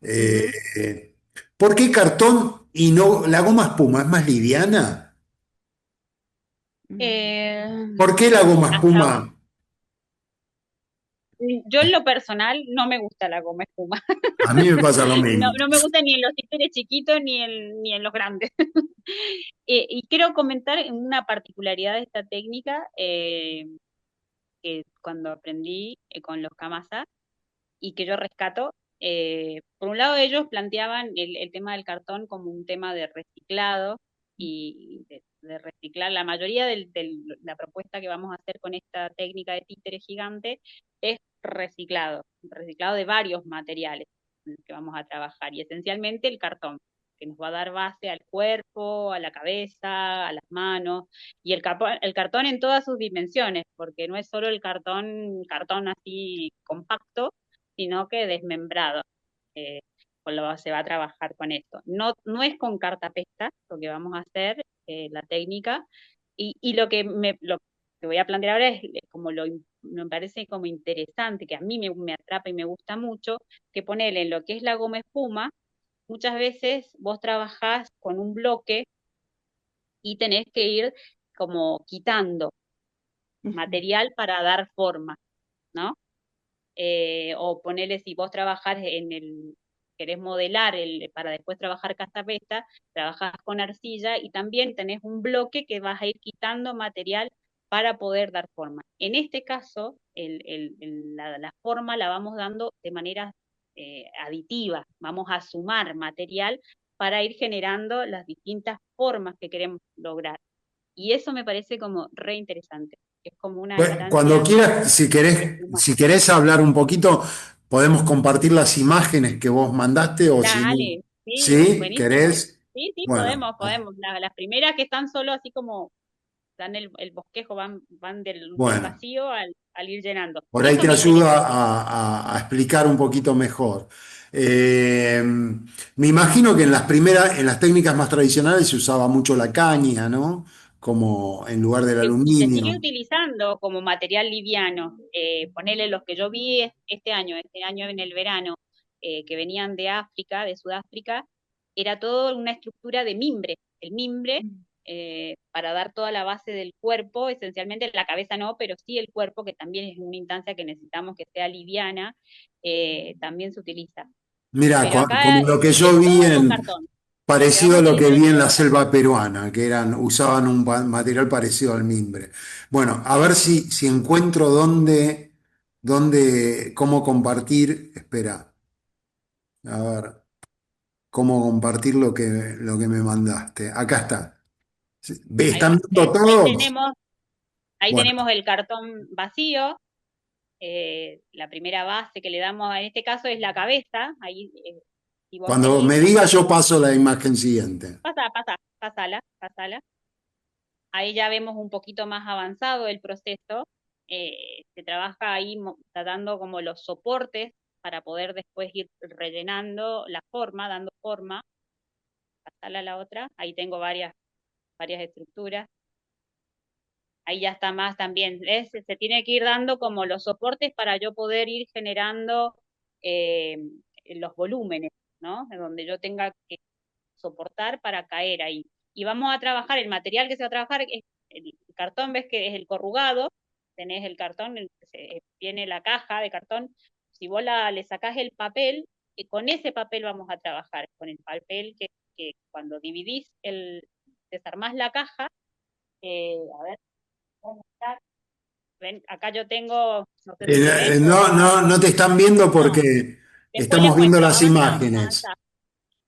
Eh, Ujú. ¿Por qué cartón y no la goma espuma? ¿Es más liviana? Eh, ¿Por qué la goma hasta espuma? yo en lo personal no me gusta la goma espuma. A mí me pasa lo No, mismo. no me gusta ni en los títeres chiquitos ni en los grandes. Y quiero comentar una particularidad de esta técnica que cuando aprendí con los Kamasa y que yo rescato. Por un lado, ellos planteaban el tema del cartón como un tema de reciclado y de reciclar. La mayoría de la propuesta que vamos a hacer con esta técnica de títere gigante es reciclado de varios materiales en los que vamos a trabajar y esencialmente el cartón que nos va a dar base al cuerpo, a la cabeza, a las manos, y el cartón en todas sus dimensiones, porque no es solo el cartón así compacto, sino que desmembrado. Eh, se va a trabajar con esto. No, no es con cartapesta lo que vamos a hacer, la técnica, y lo que voy a plantear ahora es como me parece como interesante, que a mí me atrapa y me gusta mucho, que ponerle en lo que es la goma espuma, muchas veces vos trabajás con un bloque y tenés que ir como quitando Ujú, material para dar forma, ¿no? O ponerle si vos trabajás querés modelar para después trabajar cartapesta, trabajás con arcilla y también tenés un bloque que vas a ir quitando material para poder dar forma. En este caso, la forma la vamos dando de manera aditiva, vamos a sumar material para ir generando las distintas formas que queremos lograr. Y eso me parece como re interesante, es como una Cuando ganancia quieras, de suma. si querés hablar un poquito, podemos compartir las imágenes que vos mandaste o si no. Dale, sí, ¿Sí? buenísimo. ¿Querés? Sí, sí, Bueno, podemos. Las primeras que están solo así como dan el bosquejo, van del bueno. vacío al ir llenando. Por ahí Eso te me ayuda interesa. a explicar un poquito mejor. Me imagino que en las técnicas más tradicionales se usaba mucho la caña, ¿no? Como en lugar del Se sigue aluminio. utilizando como material liviano. Ponele los que yo vi este año en el verano, que venían de África, de Sudáfrica, era todo una estructura de mimbre. El mimbre, para dar toda la base del cuerpo, esencialmente la cabeza no, pero sí el cuerpo, que también es una instancia que necesitamos que sea liviana, también se utiliza. Mira, Pero acá como lo que yo es vi todo con en, cartón. Lo que parecido vamos a a lo que utilizar es vi en la todo cartón. selva peruana, que usaban un material parecido al mimbre. Bueno, a ver si encuentro cómo compartir. Espera, a ver. cómo compartir lo que me mandaste. Acá está. Ahí ¿Están va, viendo ¿ves? todos? Ahí Bueno, tenemos el cartón vacío. La primera base que le damos en este caso es la cabeza. Ahí, si vos cuando seguís me diga yo pasando, paso la imagen siguiente. pasala. Ahí ya vemos un poquito más avanzado el proceso. Se trabaja ahí tratando como los soportes para poder después ir rellenando la forma, dando forma. Pasala a la otra. Ahí tengo varias estructuras. Ahí ya está más también. Se tiene que ir dando como los soportes para yo poder ir generando eh, los volúmenes, ¿no? De donde yo tenga que soportar para caer ahí. Y vamos a trabajar, el material que se va a trabajar es el cartón, ves que es el corrugado, tenés el cartón, viene la caja de cartón, si vos le sacás el papel, con ese papel vamos a trabajar, con el papel que cuando dividís desarmás la caja, a ver, ¿cómo está? Ven, acá yo tengo, no sé si se ven, No te están viendo no, porque después les estamos viendo muestro, las imágenes.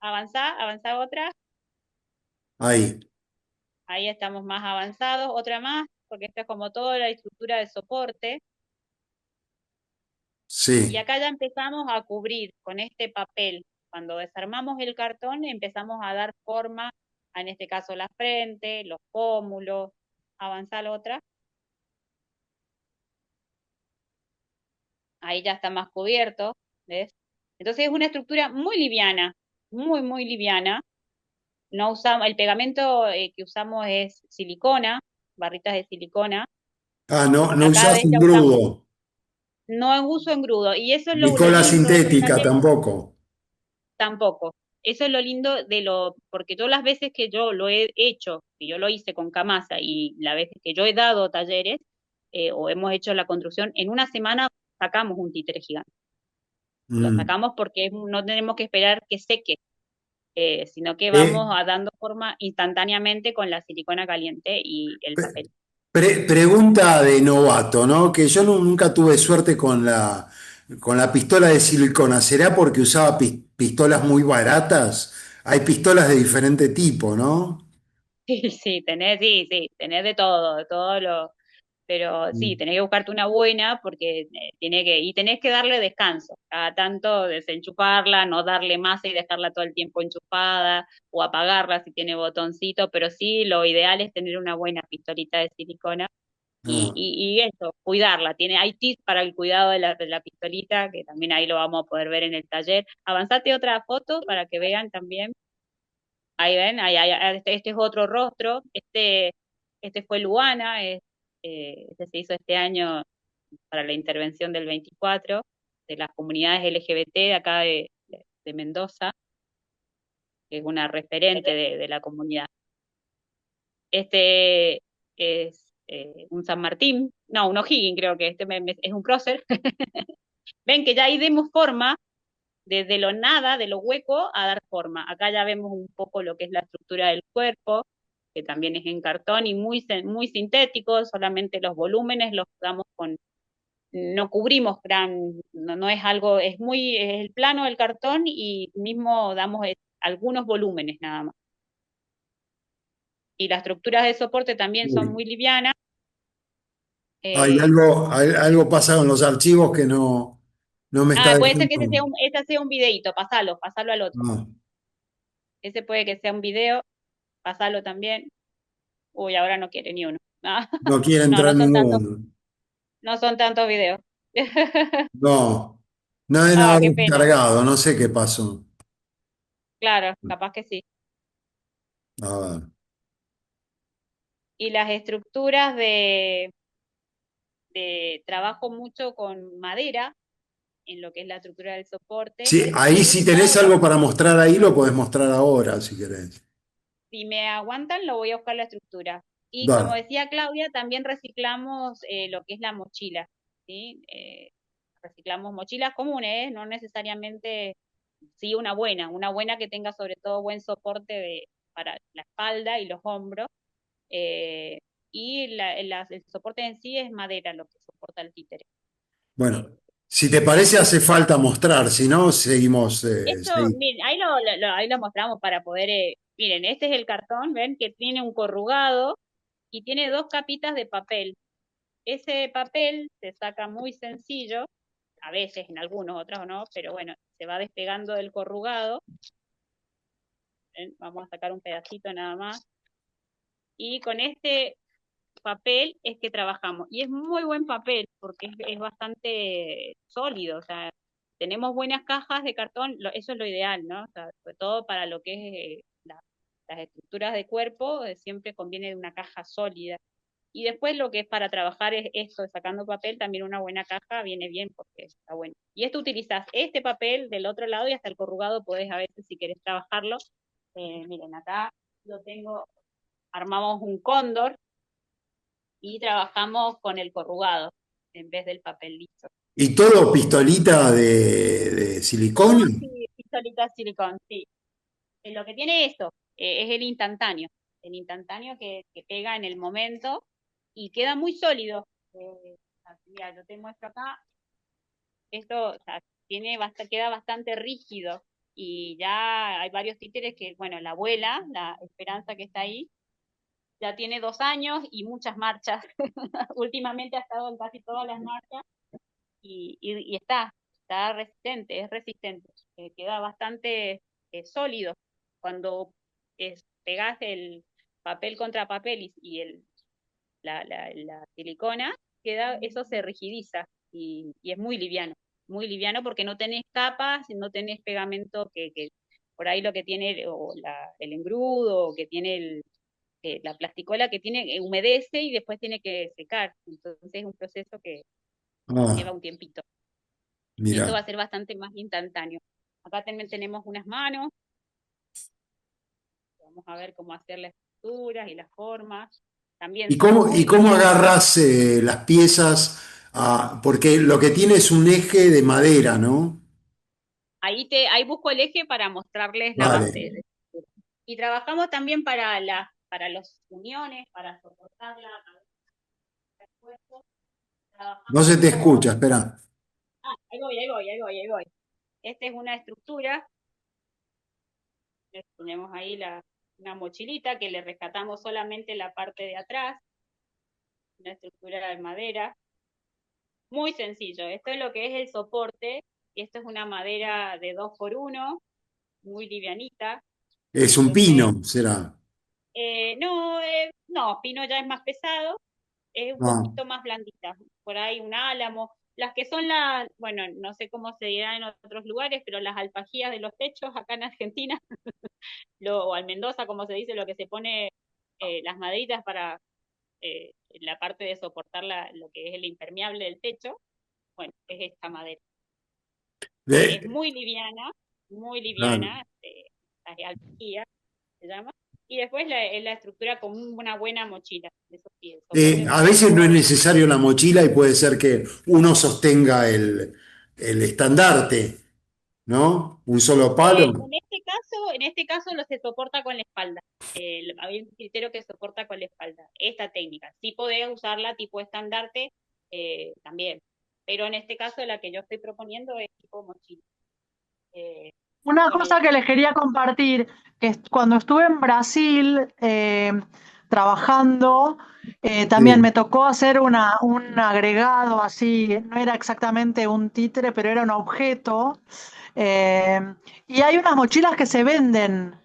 avanzá otra. Ahí, Ahí estamos más avanzados. Otra más, porque esta es como toda la estructura de soporte. Y sí. acá ya empezamos a cubrir con este papel. Cuando desarmamos el cartón, empezamos a dar forma, en este caso la frente, los pómulos. Avanza la otra. Ahí ya está más cubierto, ¿ves? Entonces es una estructura muy liviana, muy liviana. No usamos, el pegamento que usamos es silicona, barritas de silicona. Ah, no, no Acá usás ves, ya usamos, engrudo, no en uso engrudo. Y eso es ni lo cola lindo del sintética taller. tampoco. Tampoco. Eso es lo lindo porque todas las veces que yo lo he hecho, que yo lo hice con Camasa y las veces que yo he dado talleres o hemos hecho la construcción, en una semana sacamos un títere gigante. Lo Mm. sacamos porque no tenemos que esperar que seque, sino que Eh, vamos a dando forma instantáneamente con la silicona caliente y el papel. Pregunta de novato, ¿no? Que yo nunca tuve suerte con la pistola de silicona. ¿Será porque usaba pistolas muy baratas? Hay pistolas de diferente tipo, ¿no? Sí, tenés de todo pero sí, Mm. tenés que buscarte una buena porque y tenés que darle descanso, cada tanto desenchufarla, no darle masa y dejarla todo el tiempo enchufada o apagarla si tiene botoncito, pero sí, lo ideal es tener una buena pistolita de silicona Ah. y eso, cuidarla. Hay tips para el cuidado de la pistolita, que también ahí lo vamos a poder ver en el taller. Avanzate otra foto para que vean también. Ahí ven, este es otro rostro. Este fue Luana, este se hizo este año para la intervención del 24 de las comunidades LGBT de acá de Mendoza, que es una referente de la comunidad. Este es un San Martín, no, un O'Higgins creo que es un prócer. Ven que ya ahí demos forma desde lo nada, de lo hueco, a dar forma. Acá ya vemos un poco lo que es la estructura del cuerpo, que también es en cartón y muy sintético, solamente los volúmenes los damos no cubrimos no es algo, es el plano del cartón y mismo damos algunos volúmenes nada más. Y las estructuras de soporte también son Uy, muy livianas. hay eh, algo pasa con los archivos que no me está puede ser que dejando. ese sea un videito, pasalo al otro. Ah, Ese puede que sea un video, pasalo también. Uy, ahora no quiere ni uno. no quiere No, entrar ninguno. no son tantos videos. No, no deben Ah, haber qué pena. descargado, no sé qué pasó. Claro, capaz que sí. A ver. Y las estructuras trabajo mucho con madera, en lo que es la estructura del soporte. Sí, ahí Y si tenés algo para mostrar ahí, lo podés mostrar ahora, si querés. si me aguantan, lo voy a buscar la estructura. Y como Dale. decía Claudia, también reciclamos lo que es la mochila, ¿sí? Reciclamos mochilas comunes, no necesariamente, sí una buena que tenga sobre todo buen soporte para la espalda y los hombros. eh, y el soporte en sí es madera lo que soporta el títere. Bueno, Si te parece, hace falta mostrar, si no, seguimos. Esto, miren, ahí lo mostramos para poder, miren, este es el cartón, ven que tiene un corrugado y tiene dos capitas de papel. Ese papel se saca muy sencillo, a veces en algunos, otros no, pero bueno, se va despegando del corrugado. ¿Ven? Vamos a sacar un pedacito nada más. Y con este papel es que trabajamos. Y es muy buen papel porque es bastante sólido. O sea, tenemos buenas cajas de cartón, eso es lo ideal, ¿no? O sea, sobre todo para lo que es las estructuras de cuerpo, siempre conviene una caja sólida. Y después lo que es para trabajar es esto, sacando papel, también una buena caja viene bien porque está bueno. Y esto utilizas este papel del otro lado y hasta el corrugado podés a veces si querés trabajarlo. Miren, acá lo tengo, armamos un cóndor y trabajamos con el corrugado en vez del papel liso. ¿Y todo pistolita de silicona? Todo sí, pistolita silicón, sí. Lo que tiene esto es el instantáneo que pega en el momento y queda muy sólido. Mira, yo te muestro acá, esto o sea, queda bastante rígido y ya hay varios títeres que, bueno, la abuela, la Esperanza que está ahí, ya tiene 2 años y muchas marchas. Últimamente ha estado en casi todas las marchas y está resistente, es resistente. Queda bastante sólido. Cuando pegás el papel contra papel la silicona, eso se rigidiza y es muy liviano porque no tenés capas, no tenés pegamento que por ahí lo que tiene o el engrudo o que tiene la plasticola que tiene humedece y después tiene que secar. Entonces es un proceso que lleva Ah, un tiempito. Esto va mira. a ser bastante más instantáneo. Acá también tenemos unas manos, vamos a ver cómo hacer las estructuras y las formas. También ¿Y son cómo, y muy cómo livianas. agarras las piezas? Porque lo que tiene es un eje de madera, ¿no? Ahí busco el eje para mostrarles la Vale, base de estructura. Y trabajamos también para los uniones, para soportar la cabeza del cuerpo. no Trabajamos se te con... escucha, espera. Ahí voy. Esta es una estructura. Les ponemos ahí una mochilita que le rescatamos solamente la parte de atrás. Una estructura de madera. Muy sencillo. Esto es lo que es el soporte. Y esto es una madera de 2x1, muy livianita. Es un Después, pino, será. no, pino ya es más pesado, es un Ah, poquito más blandita. Por ahí un álamo. Las que son bueno, no sé cómo se dirá en otros lugares, pero las alpajías de los techos acá en Argentina, o al Mendoza, como se dice, lo que se pone las maderitas para la parte de soportar lo que es el impermeable del techo, bueno, es esta madera. Es de- muy claro. liviana, alpejía se llama, y después es la estructura con una buena mochila, eso sí, el soporte A para veces no es todo. necesario la mochila y puede ser que uno sostenga el estandarte, ¿no? Un solo palo. En este caso lo se soporta con la espalda. Hay un criterio que soporta con la espalda. Esta técnica. Sí podés usarla tipo estandarte también. Pero en este caso la que yo estoy proponiendo es tipo mochila. Eh, Una con cosa el, que les quería compartir, cuando estuve en Brasil trabajando, también Sí. me tocó hacer un agregado así, no era exactamente un títere, pero era un objeto. eh, y hay unas mochilas que se venden,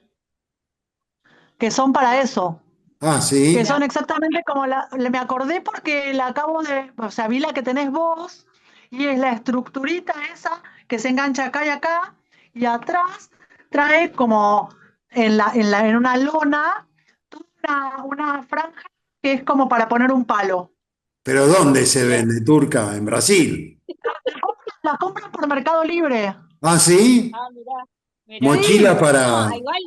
que son para ah, eso, Ah, que sí. son exactamente como me acordé porque la acabo o sea, vi la que tenés vos, y es la estructurita esa que se engancha acá y acá, y atrás trae como en una lona una franja que es como para poner un palo. ¿Pero dónde se bien. vende, Turca? ¿En Brasil? La compran por Mercado Libre. Ah, sí. Mirá. Mochila Sí, No, para... igual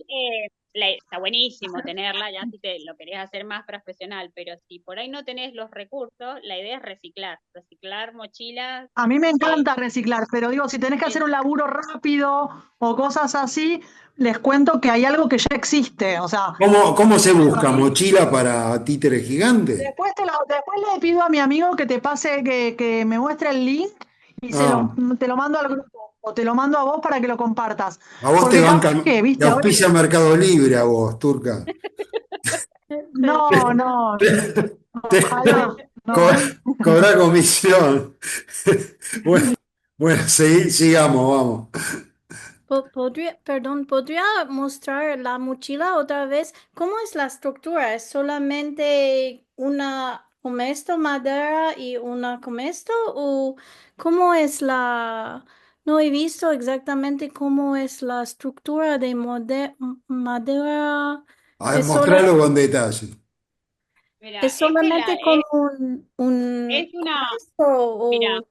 está buenísimo tenerla, ya si te lo querés hacer más profesional, pero si por ahí no tenés los recursos, la idea es reciclar mochilas. a mí me eh, encanta reciclar, pero digo, si tenés que hacer bien. un laburo rápido o cosas así, les cuento que hay algo que ya existe. O sea, ¿Cómo se busca? ahí ¿Mochila para títeres gigantes? después le pido a mi amigo que te pase, que me muestre el link y Ah, te lo mando al grupo o te lo mando a vos para que lo compartas. a vos te Porque capaz bancan, que, te viste, ahora auspicia Mercado Libre a vos, Turca. no, no, ojalá, Co- no. Cobra comisión. Bueno, bueno, sigamos, vamos. ¿Podría mostrar la mochila otra vez? ¿Cómo es la estructura? ¿Es solamente una como esto, madera y una como esto? ¿O cómo es la... No he visto exactamente cómo es la estructura de madera. A ver, ¿Es solo mostralo con detalle. Mira, es solamente como ¿cómo una, es esto? mira, O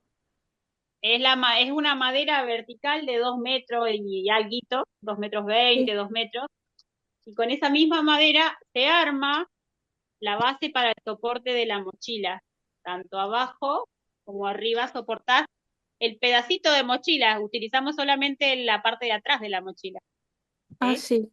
es una madera vertical de 2 metros y alguito, 2 metros 20, sí. 2 metros, y con esa misma madera se arma la base para el soporte de la mochila. Tanto abajo como arriba soportás el pedacito de mochila. Utilizamos solamente la parte de atrás de la mochila. Ah, ¿Sí? sí.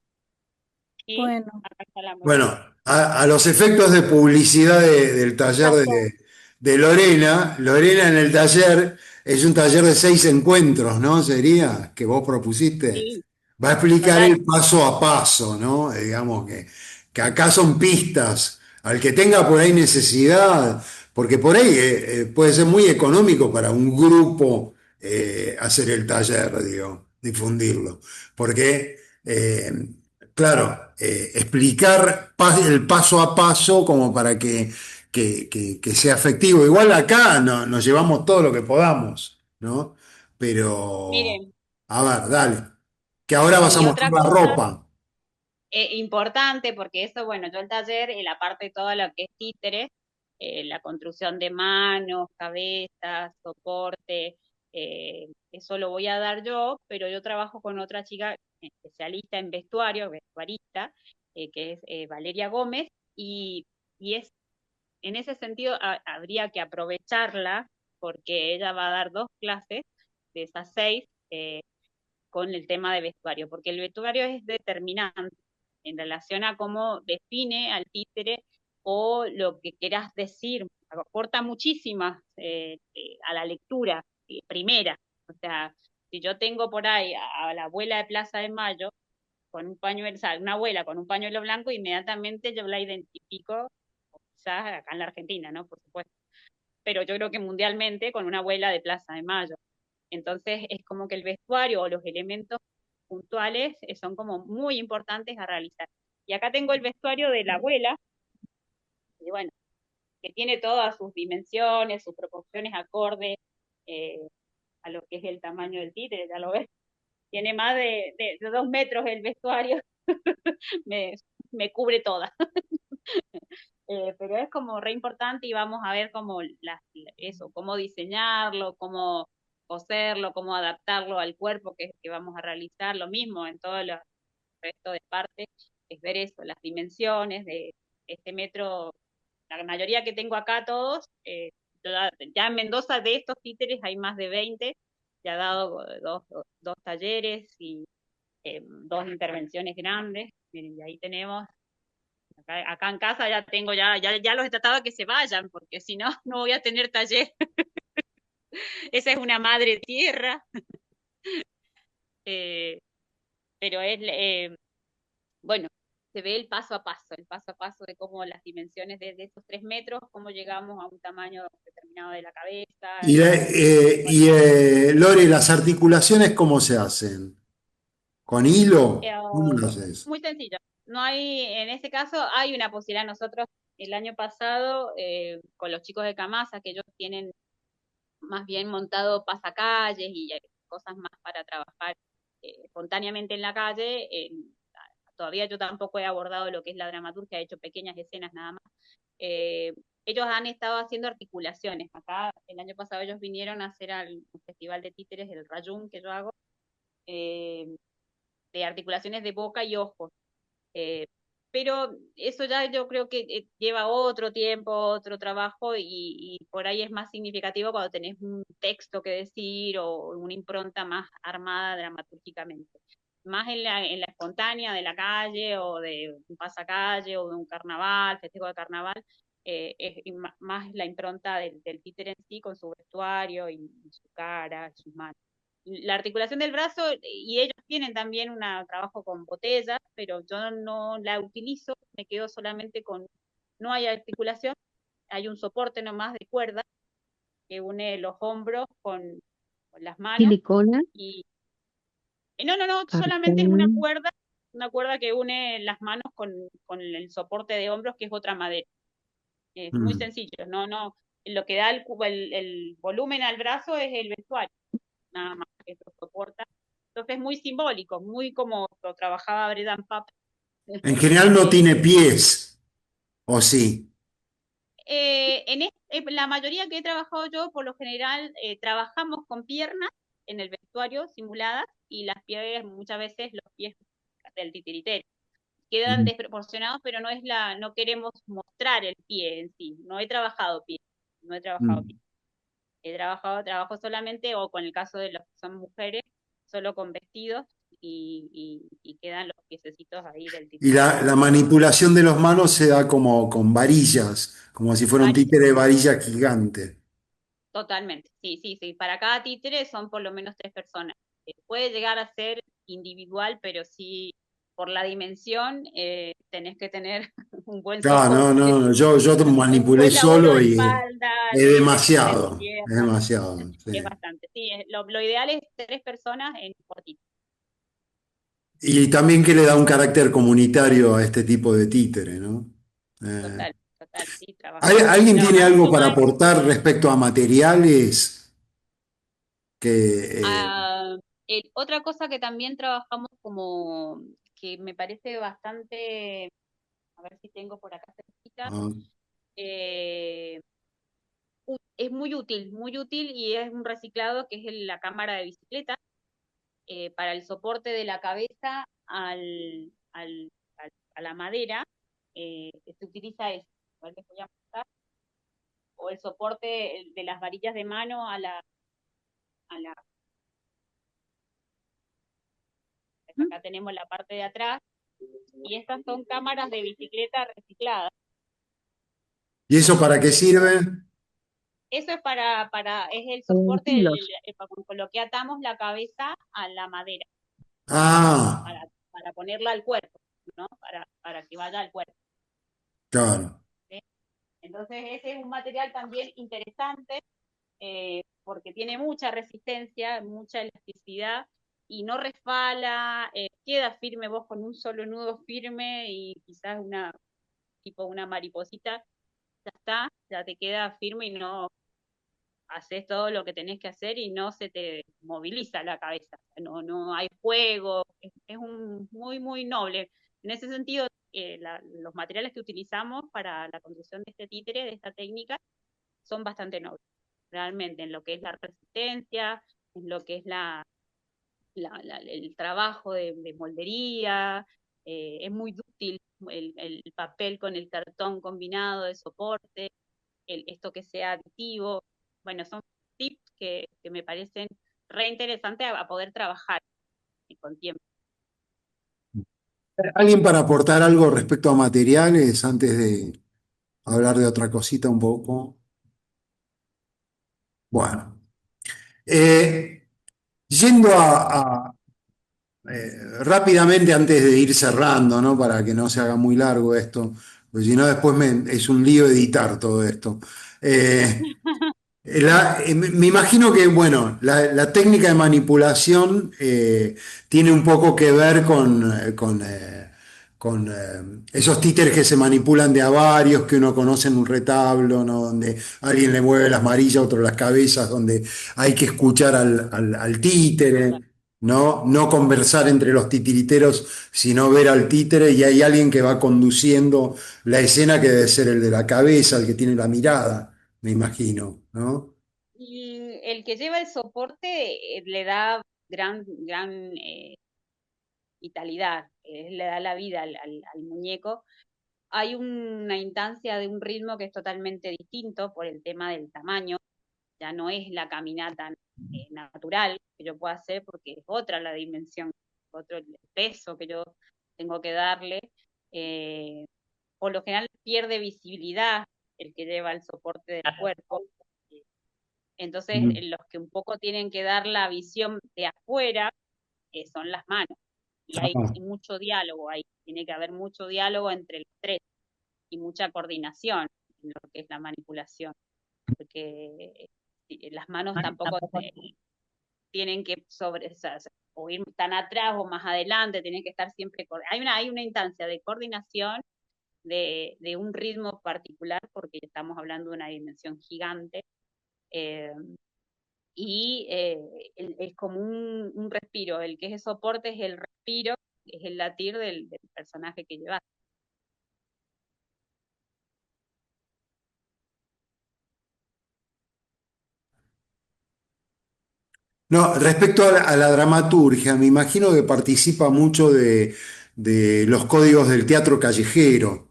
Y Bueno, acá está la Bueno, mochila. a los efectos de publicidad del taller gracias. de Lorena, Lorena en el taller es un taller de 6 encuentros, ¿no? Sería que vos propusiste. Sí, Va a explicar total. el paso a paso, ¿no? Digamos que acá son pistas. Al que tenga por ahí necesidad, porque por ahí puede ser muy económico para un grupo hacer el taller, digo, difundirlo. Porque, claro, explicar el paso a paso como para que sea efectivo. Igual acá nos llevamos todo lo que podamos, ¿no? Pero, Miren, a ver, dale. Que ahora vas a y mostrar otra la cosa ropa. importante, porque eso, bueno, yo el taller, en la parte de todo lo que es títeres, la construcción de manos, cabezas, soporte, eso lo voy a dar yo, pero yo trabajo con otra chica especialista en vestuario, vestuarista, que es Valeria Gómez, y es, en ese sentido habría que aprovecharla, porque ella va a dar 2 clases de esas 6, con el tema de vestuario, porque el vestuario es determinante en relación a cómo define al títere o lo que quieras decir, aporta muchísimas a la lectura primera. O sea, si yo tengo por ahí a la abuela de Plaza de Mayo con un pañuelo, o sea, una abuela con un pañuelo blanco, inmediatamente yo la identifico, quizás acá en la Argentina, ¿no? Por supuesto, pero yo creo que mundialmente con una abuela de Plaza de Mayo. Entonces es como que el vestuario o los elementos puntuales son como muy importantes a realizar. Y acá tengo el vestuario de la abuela, y bueno, que tiene todas sus dimensiones, sus proporciones acordes eh, a lo que es el tamaño del títere, ya lo ves. Tiene más de 2 metros el vestuario, me, me cubre toda. Pero es como re importante y vamos a ver cómo eso, cómo diseñarlo, cómo coserlo, cómo adaptarlo al cuerpo que vamos a realizar, lo mismo en todo el resto de partes, es ver eso, las dimensiones de este metro, la mayoría que tengo acá todos, ya en Mendoza de estos títeres hay más de 20, ya he dado dos talleres y 2 intervenciones grandes, miren, y ahí tenemos. Acá en casa ya tengo, ya los he tratado de que se vayan, porque si no, no voy a tener taller. Esa es una madre tierra, eh, pero bueno, se ve el paso a paso de cómo las dimensiones de estos 3 metros, cómo llegamos a un tamaño determinado de la cabeza, Lore, ¿las articulaciones cómo se hacen? ¿Con hilo? Eh, ¿Cómo lo haces? muy sencillo. No hay, en este caso, hay una posibilidad. Nosotros el año pasado, con los chicos de Camasa, que ellos tienen más bien montado pasacalles y cosas más para trabajar espontáneamente en la calle. Todavía yo tampoco he abordado lo que es la dramaturgia, he hecho pequeñas escenas nada más. Eh, Ellos han estado haciendo articulaciones. Acá el año pasado ellos vinieron a hacer al festival de títeres, el Rayún que yo hago, eh, de articulaciones de boca y ojos. Eh, pero eso ya yo creo que lleva otro tiempo, otro trabajo y por ahí es más significativo cuando tenés un texto que decir o una impronta más armada dramatúrgicamente. Más en la espontánea de la calle o de un pasacalle o de un carnaval, festejo de carnaval, es más la impronta del títere en sí, con su vestuario y su cara, sus manos. La articulación del brazo, y ellos tienen también un trabajo con botellas, pero yo no la utilizo, me quedo solamente con, no hay articulación, hay un soporte nomás de cuerda que une los hombros con las manos, Silicona, y no, solamente es cartón. una cuerda que une las manos con el soporte de hombros, que es otra madera. Es muy Mm. sencillo, no, lo que da el volumen al brazo es el vestuario, nada más que eso soporta. Entonces es muy simbólico, muy como lo trabajaba Bredan Papp. En general no Eh, tiene pies, ¿o sí? la mayoría que he trabajado yo, por lo general, trabajamos con piernas en el vestuario simuladas, y las pies, muchas veces los pies del titiritero quedan Mm. desproporcionados, pero no queremos mostrar el pie en sí. No he trabajado pie, no he trabajado pie. Mm. Trabajo solamente, o con el caso de los que son mujeres, solo con vestidos, y quedan los piececitos ahí del Y la titiritero. manipulación de las manos se da como con varillas, como si fuera un Varía, títere de varilla gigante. totalmente. Sí. Para cada títere son por lo menos 3 personas. Puede llegar a ser individual, pero sí, por la dimensión, tenés que tener un buen Claro, no, soporte, no, yo un manipulé buen laburo solo de y espalda, es de demasiado, es piernas. demasiado. Es Sí. bastante. Sí, lo ideal es 3 personas en un cuartito. Y también que le da un carácter comunitario a este tipo de títere, ¿no? Eh, Total, sí, trabajamos. ¿Alguien tiene Trabajamos algo con para más. aportar respecto a materiales que... Otra cosa que también trabajamos, como que me parece bastante, a ver si tengo por acá cerquita, ah, eh, es muy útil, y es un reciclado, que es la cámara de bicicleta, para el soporte de la cabeza a la madera, que se utiliza eso. A ver, les voy a mostrar. O el soporte de las varillas de mano a la, acá tenemos la parte de atrás, y estas son cámaras de bicicleta recicladas. ¿Y eso para qué Eh, sirve? Eso es es el soporte, Hilos. con lo que atamos la cabeza a la madera, Ah, para ponerla al cuerpo, ¿no? Para que vaya al cuerpo. claro. ¿Sí? Entonces ese es un material también interesante, porque tiene mucha resistencia, mucha elasticidad, y no resbala, queda firme. Vos con un solo nudo firme, y quizás tipo una mariposita, ya está, ya te queda firme, y no haces todo lo que tenés que hacer y no se te moviliza la cabeza. No hay fuego, es muy noble. En ese sentido, los materiales que utilizamos para la construcción de este títere, de esta técnica, son bastante nobles, realmente, en lo que es la resistencia, en lo que es el trabajo de moldería. Es muy dúctil el papel con el cartón combinado de soporte, esto que sea aditivo. Bueno, son tips que me parecen re interesantes a poder trabajar con tiempo. ¿Alguien para aportar algo respecto a materiales antes de hablar de otra cosita un poco? Bueno, eh, yendo rápidamente antes de ir cerrando, ¿no? Para que no se haga muy largo esto, porque si no después es un lío editar todo esto. Eh, me imagino que, bueno, la técnica de manipulación tiene un poco que ver con esos títeres que se manipulan de a varios, que uno conoce en un retablo, ¿no? Donde alguien le mueve las marillas, otro las cabezas, donde hay que escuchar al títere, ¿no? No conversar entre los titiriteros, sino ver al títere, y hay alguien que va conduciendo la escena, que debe ser el de la cabeza, el que tiene la mirada, me imagino, ¿no? Y el que lleva el soporte, le da gran vitalidad, le da la vida al muñeco. Hay una instancia de un ritmo que es totalmente distinto por el tema del tamaño. Ya no es la caminata natural que yo pueda hacer, porque es otra la dimensión, otro el peso que yo tengo que darle. Eh, por lo general pierde visibilidad el que lleva el soporte del cuerpo. Entonces, los que un poco tienen que dar la visión de afuera son las manos. Y hay mucho diálogo ahí, tiene que haber mucho diálogo entre los tres y mucha coordinación en lo que es la manipulación, porque las manos tampoco tienen que o ir tan atrás o más adelante, tienen que estar siempre. Hay una instancia de coordinación de un ritmo particular, porque estamos hablando de una dimensión gigante, y es como un respiro, el que es el soporte es el respiro, es el latir del personaje que llevas. No, respecto a la dramaturgia, me imagino que participa mucho de los códigos del teatro callejero,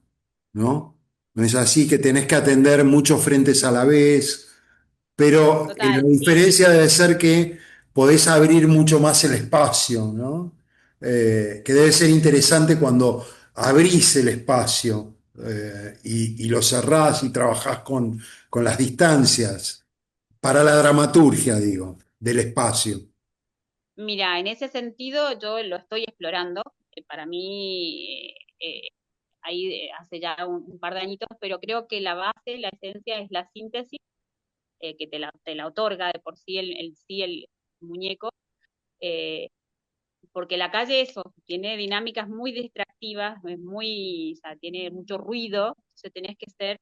¿no? No es así que tenés que atender muchos frentes a la vez, pero la Total, sí. diferencia debe ser que podés abrir mucho más el espacio, ¿no? Que debe ser interesante cuando abrís el espacio y lo cerrás y trabajás con las distancias, para la dramaturgia, digo, del espacio. Mira, en ese sentido yo lo estoy explorando. Para mí, ahí hace ya un par de añitos, pero creo que la base, la esencia es la síntesis, que te la otorga de por sí el muñeco, eh, porque la calle eso, tiene dinámicas muy distractivas, o sea, tiene mucho ruido, entonces tenés que ser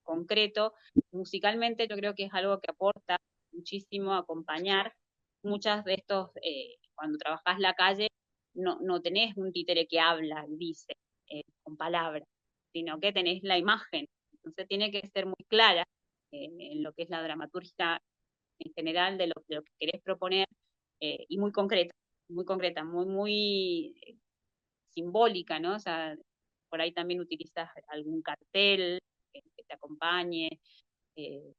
concreto. Musicalmente yo creo que es algo que aporta muchísimo a acompañar muchas de estos, cuando trabajás la calle, no tenés un títere que habla y dice con palabras, sino que tenés la imagen. Entonces tiene que ser muy clara en lo que es la dramaturgia en general de lo que querés proponer, y muy concreta, muy simbólica, ¿no? O sea, por ahí también utilizas algún cartel que te acompañe. eh,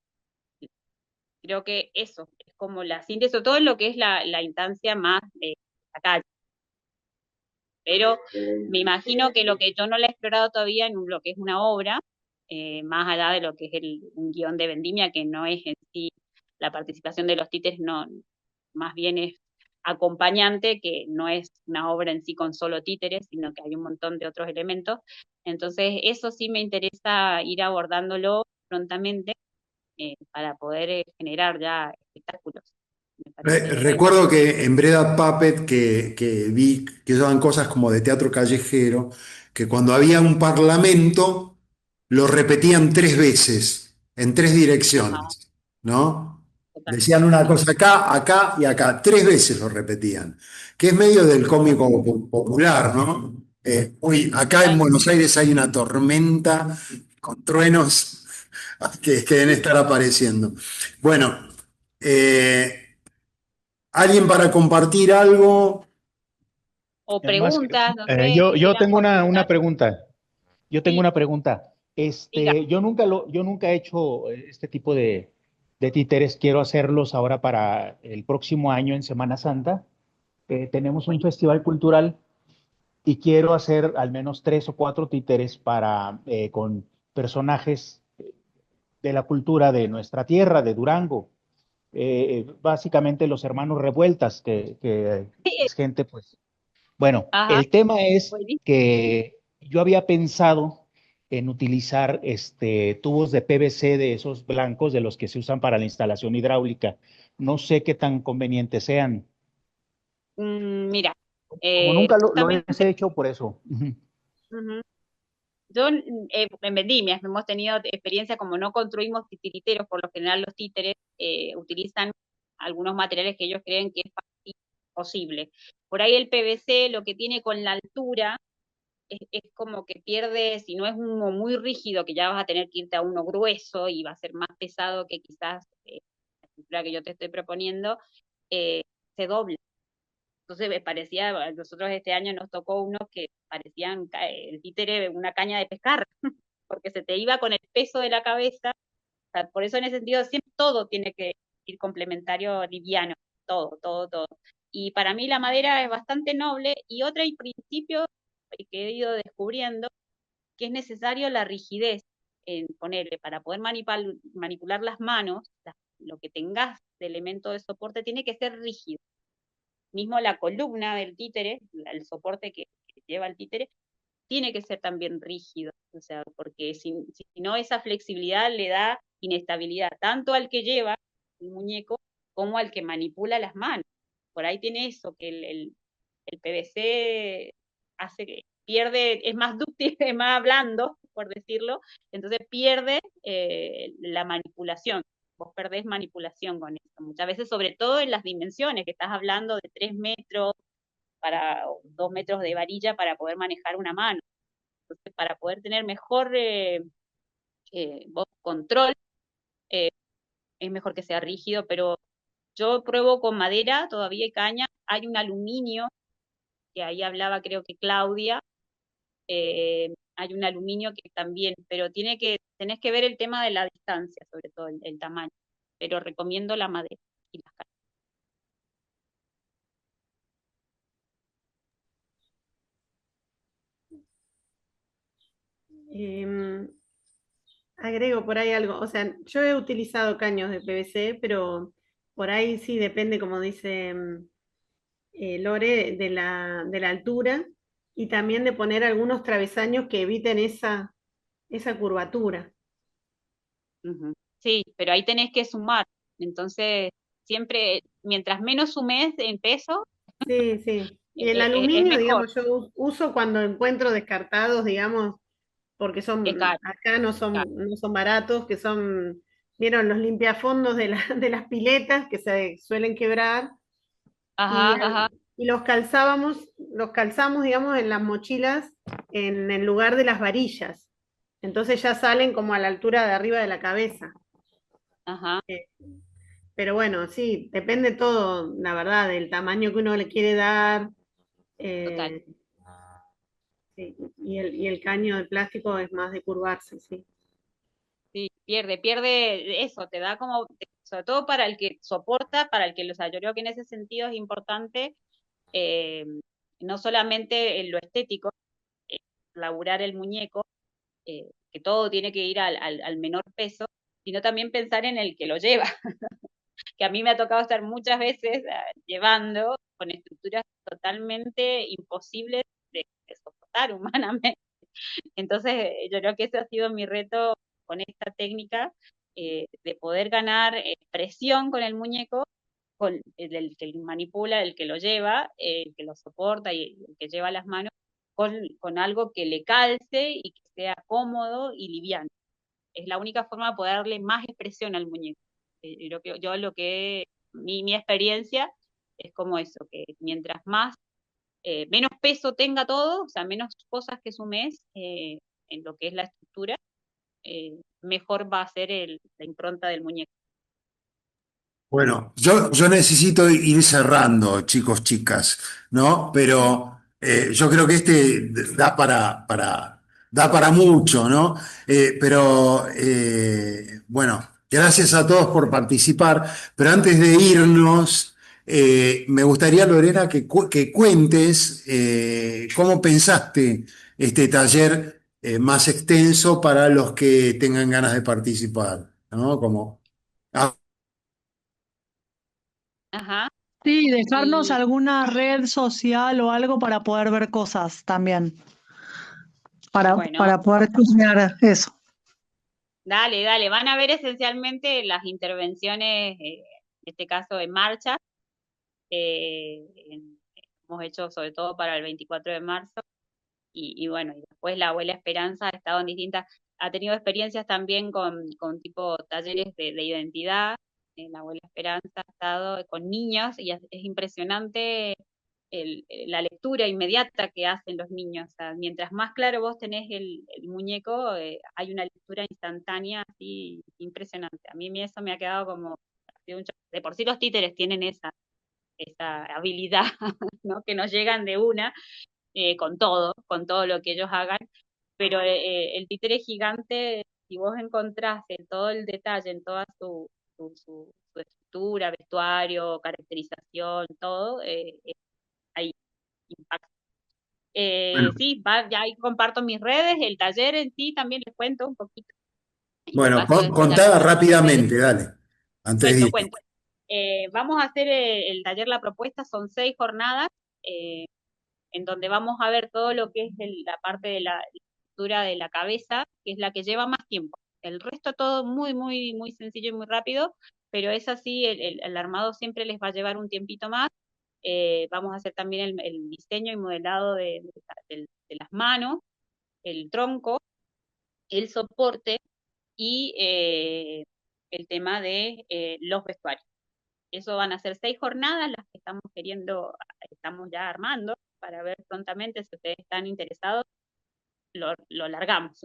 Creo que eso es como la síntesis, sobre todo en lo que es la instancia más de la calle. Pero me imagino que lo que yo no la he explorado todavía en lo que es una obra, más allá de lo que es un guión de Vendimia, que no es en sí la participación de los títeres, no, más bien es acompañante, que no es una obra en sí con solo títeres, sino que hay un montón de otros elementos. Entonces, eso sí me interesa ir abordándolo prontamente, para poder generar ya espectáculos. Me parece. Recuerdo que en Breda Puppet, que vi que usaban cosas como de teatro callejero, que cuando había un parlamento lo repetían tres veces, en tres Ajá, direcciones, ¿no? total. Decían una cosa acá, acá y acá, tres veces lo repetían, que es medio del cómico popular, ¿no? Uy, acá en Total. Buenos Aires hay una tormenta con truenos que deben estar apareciendo. Bueno, eh, ¿alguien para compartir algo? O Además, preguntas, no sé, que yo quieran tengo una consultar. pregunta. Yo tengo Sí, una pregunta. diga. Yo nunca he hecho este tipo de títeres. Quiero hacerlos ahora para el próximo año en Semana Santa. Tenemos un Bueno, festival cultural y quiero hacer al menos 3 o 4 títeres con personajes de la cultura de nuestra tierra, de Durango. Básicamente los hermanos Revueltas, que sí, es gente, pues. Bueno, ajá, el tema es buenísimo. que yo había pensado en utilizar tubos de PVC de esos blancos de los que se usan para la instalación hidráulica. No sé qué tan convenientes sean. Mira, Como nunca lo he justamente, hecho, por eso. Ujú. ujú, yo en vendimias hemos tenido experiencia, como no construimos titiriteros, por lo general los títeres utilizan algunos materiales que ellos creen que es posible. Por ahí el PVC lo que tiene con la altura es como que pierde, si no es uno muy rígido, que ya vas a tener que irte a uno grueso y va a ser más pesado que quizás la estructura que yo te estoy proponiendo, se dobla. Entonces me parecía, a nosotros este año nos tocó unos que parecían el títere una caña de pescar, porque se te iba con el peso de la cabeza. O sea, por eso en ese sentido siempre todo tiene que ir complementario, liviano, todo. Y para mí la madera es bastante noble, y otra principio que he ido descubriendo, que es necesario la rigidez. ponerle, para poder manipular las manos, lo que tengas de elemento de soporte tiene que ser rígido. Mismo la columna del títere, el soporte que lleva el títere, tiene que ser también rígido, o sea, porque si no esa flexibilidad le da inestabilidad tanto al que lleva el muñeco como al que manipula las manos. Por ahí tiene eso, que el PVC hace que pierde, es más dúctil, es más blando, por decirlo, entonces pierde la manipulación. Vos perdés manipulación con eso. Muchas veces, sobre todo en las dimensiones, que estás hablando de 3 metros para 2 metros de varilla para poder manejar una mano. Entonces, para poder tener mejor control, es mejor que sea rígido, pero yo pruebo con madera, todavía hay caña, hay un aluminio, que ahí hablaba creo que Claudia, hay un aluminio que también, pero tenés que ver el tema de la distancia, sobre todo el tamaño, pero recomiendo la madera y las cañas. Agrego por ahí algo, o sea, yo he utilizado caños de PVC, pero por ahí sí depende, como dice Lore, de la altura y también de poner algunos travesaños que eviten esa curvatura. Ujú. Sí, pero ahí tenés que sumar, entonces siempre, mientras menos sumes en peso, Sí, sí. Y el es aluminio, mejor, digamos, yo uso cuando encuentro descartados, digamos, porque es caro, acá caro. no son baratos, que son, vieron, los limpiafondos de las piletas que se suelen quebrar y, Ajá, ajá, y los calzamos, digamos, en las mochilas en el lugar de las varillas. Entonces ya salen como a la altura de arriba de la cabeza. ajá, Eh, pero bueno, sí, depende todo, la verdad, del tamaño que uno le quiere dar. total. eh, sí, y el caño de plástico es más de curvarse, sí. Sí, pierde eso, te da como, sobre todo para el que soporta, para el que, o sea, yo creo que en ese sentido es importante, eh, no solamente en lo estético, eh, laburar el muñeco, que todo tiene que ir al menor peso, sino también pensar en el que lo lleva, que a mí me ha tocado estar muchas veces llevando con estructuras totalmente imposibles de soportar humanamente. Entonces, yo creo que ese ha sido mi reto con esta técnica, de poder ganar presión con el muñeco, con el que manipula, el que lo lleva, el que lo soporta y el que lleva las manos, con algo que le calce y que sea cómodo y liviano. Es la única forma de poder darle más expresión al muñeco. Mi experiencia es como eso, que mientras más menos peso tenga todo, o sea, menos cosas que sumes en lo que es la estructura, mejor va a ser la impronta del muñeco. Bueno, yo necesito ir cerrando, chicos, chicas, ¿no? Pero yo creo que este da para mucho, ¿no? Bueno, gracias a todos por participar. Pero antes de irnos, me gustaría, Lorena, que cuentes cómo pensaste este taller más extenso para los que tengan ganas de participar, ¿no? Como. Ajá, Sí, dejarnos y alguna red social o algo para poder ver cosas también, bueno, para poder chusmear eso. dale, dale, van a ver esencialmente las intervenciones, en este caso en marcha, hemos hecho sobre todo para el 24 de marzo, y bueno, y después la Abuela Esperanza ha estado en ha tenido experiencias también con tipo talleres de identidad. La Abuela Esperanza ha estado con niños y es impresionante la lectura inmediata que hacen los niños. O sea, mientras más claro vos tenés el muñeco, hay una lectura instantánea así impresionante. A mí eso me ha quedado como, ha sido un shock. De por sí los títeres tienen esa habilidad, ¿no? Que nos llegan de una, con todo lo que ellos hagan, pero el títere gigante, si vos encontrás todo el detalle, en toda su estructura, vestuario, caracterización, todo, ahí impacta. Bueno, Sí, ya ahí comparto mis redes, el taller en sí también les cuento un poquito. y de Bueno, paso después contá algunos talleres. rápidamente, dale, antes de Cuento, ir. cuento. Vamos a hacer el taller La Propuesta, son 6 jornadas, en donde vamos a ver todo lo que es la parte de la estructura de la cabeza, que es la que lleva más tiempo. El resto todo muy, muy, muy sencillo y muy rápido, pero es así, el armado siempre les va a llevar un tiempito más. Vamos a hacer también el diseño y modelado de las manos, el tronco, el soporte y el tema de los vestuarios. Eso van a ser 6 jornadas, las que estamos ya armando para ver prontamente si ustedes están interesados, lo largamos.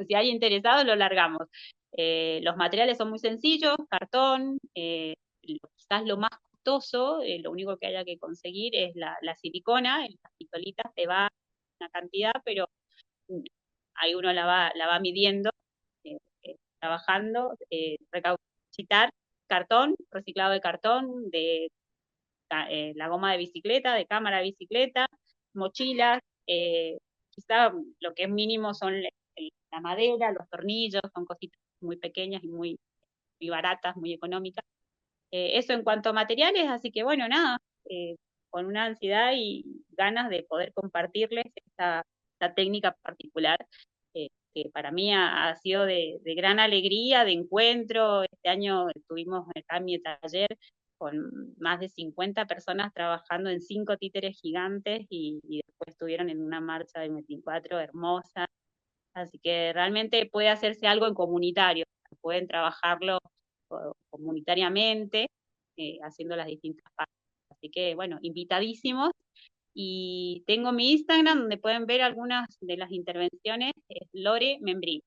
Si hay interesados, lo largamos. Los materiales son muy sencillos, cartón, quizás lo más costoso, lo único que haya que conseguir es la silicona, en las pistolitas te va una cantidad, pero ahí uno la va midiendo, trabajando, recauchutar cartón, reciclado de cartón, de la goma de bicicleta, de cámara de bicicleta, mochilas, quizá lo que es mínimo son la madera, los tornillos, son cositas muy pequeñas y muy baratas, muy económicas. Eso en cuanto a materiales, así que bueno, nada, con una ansiedad y ganas de poder compartirles esta técnica particular, que para mí ha sido de gran alegría, de encuentro. Este año estuvimos acá en mi taller con más de 50 personas trabajando en 5 títeres gigantes y después estuvieron en una marcha de 24 hermosa. Así que realmente puede hacerse algo en comunitario, pueden trabajarlo comunitariamente, haciendo las distintas partes. Así que, bueno, invitadísimos. Y tengo mi Instagram donde pueden ver algunas de las intervenciones, es Lore Membrí.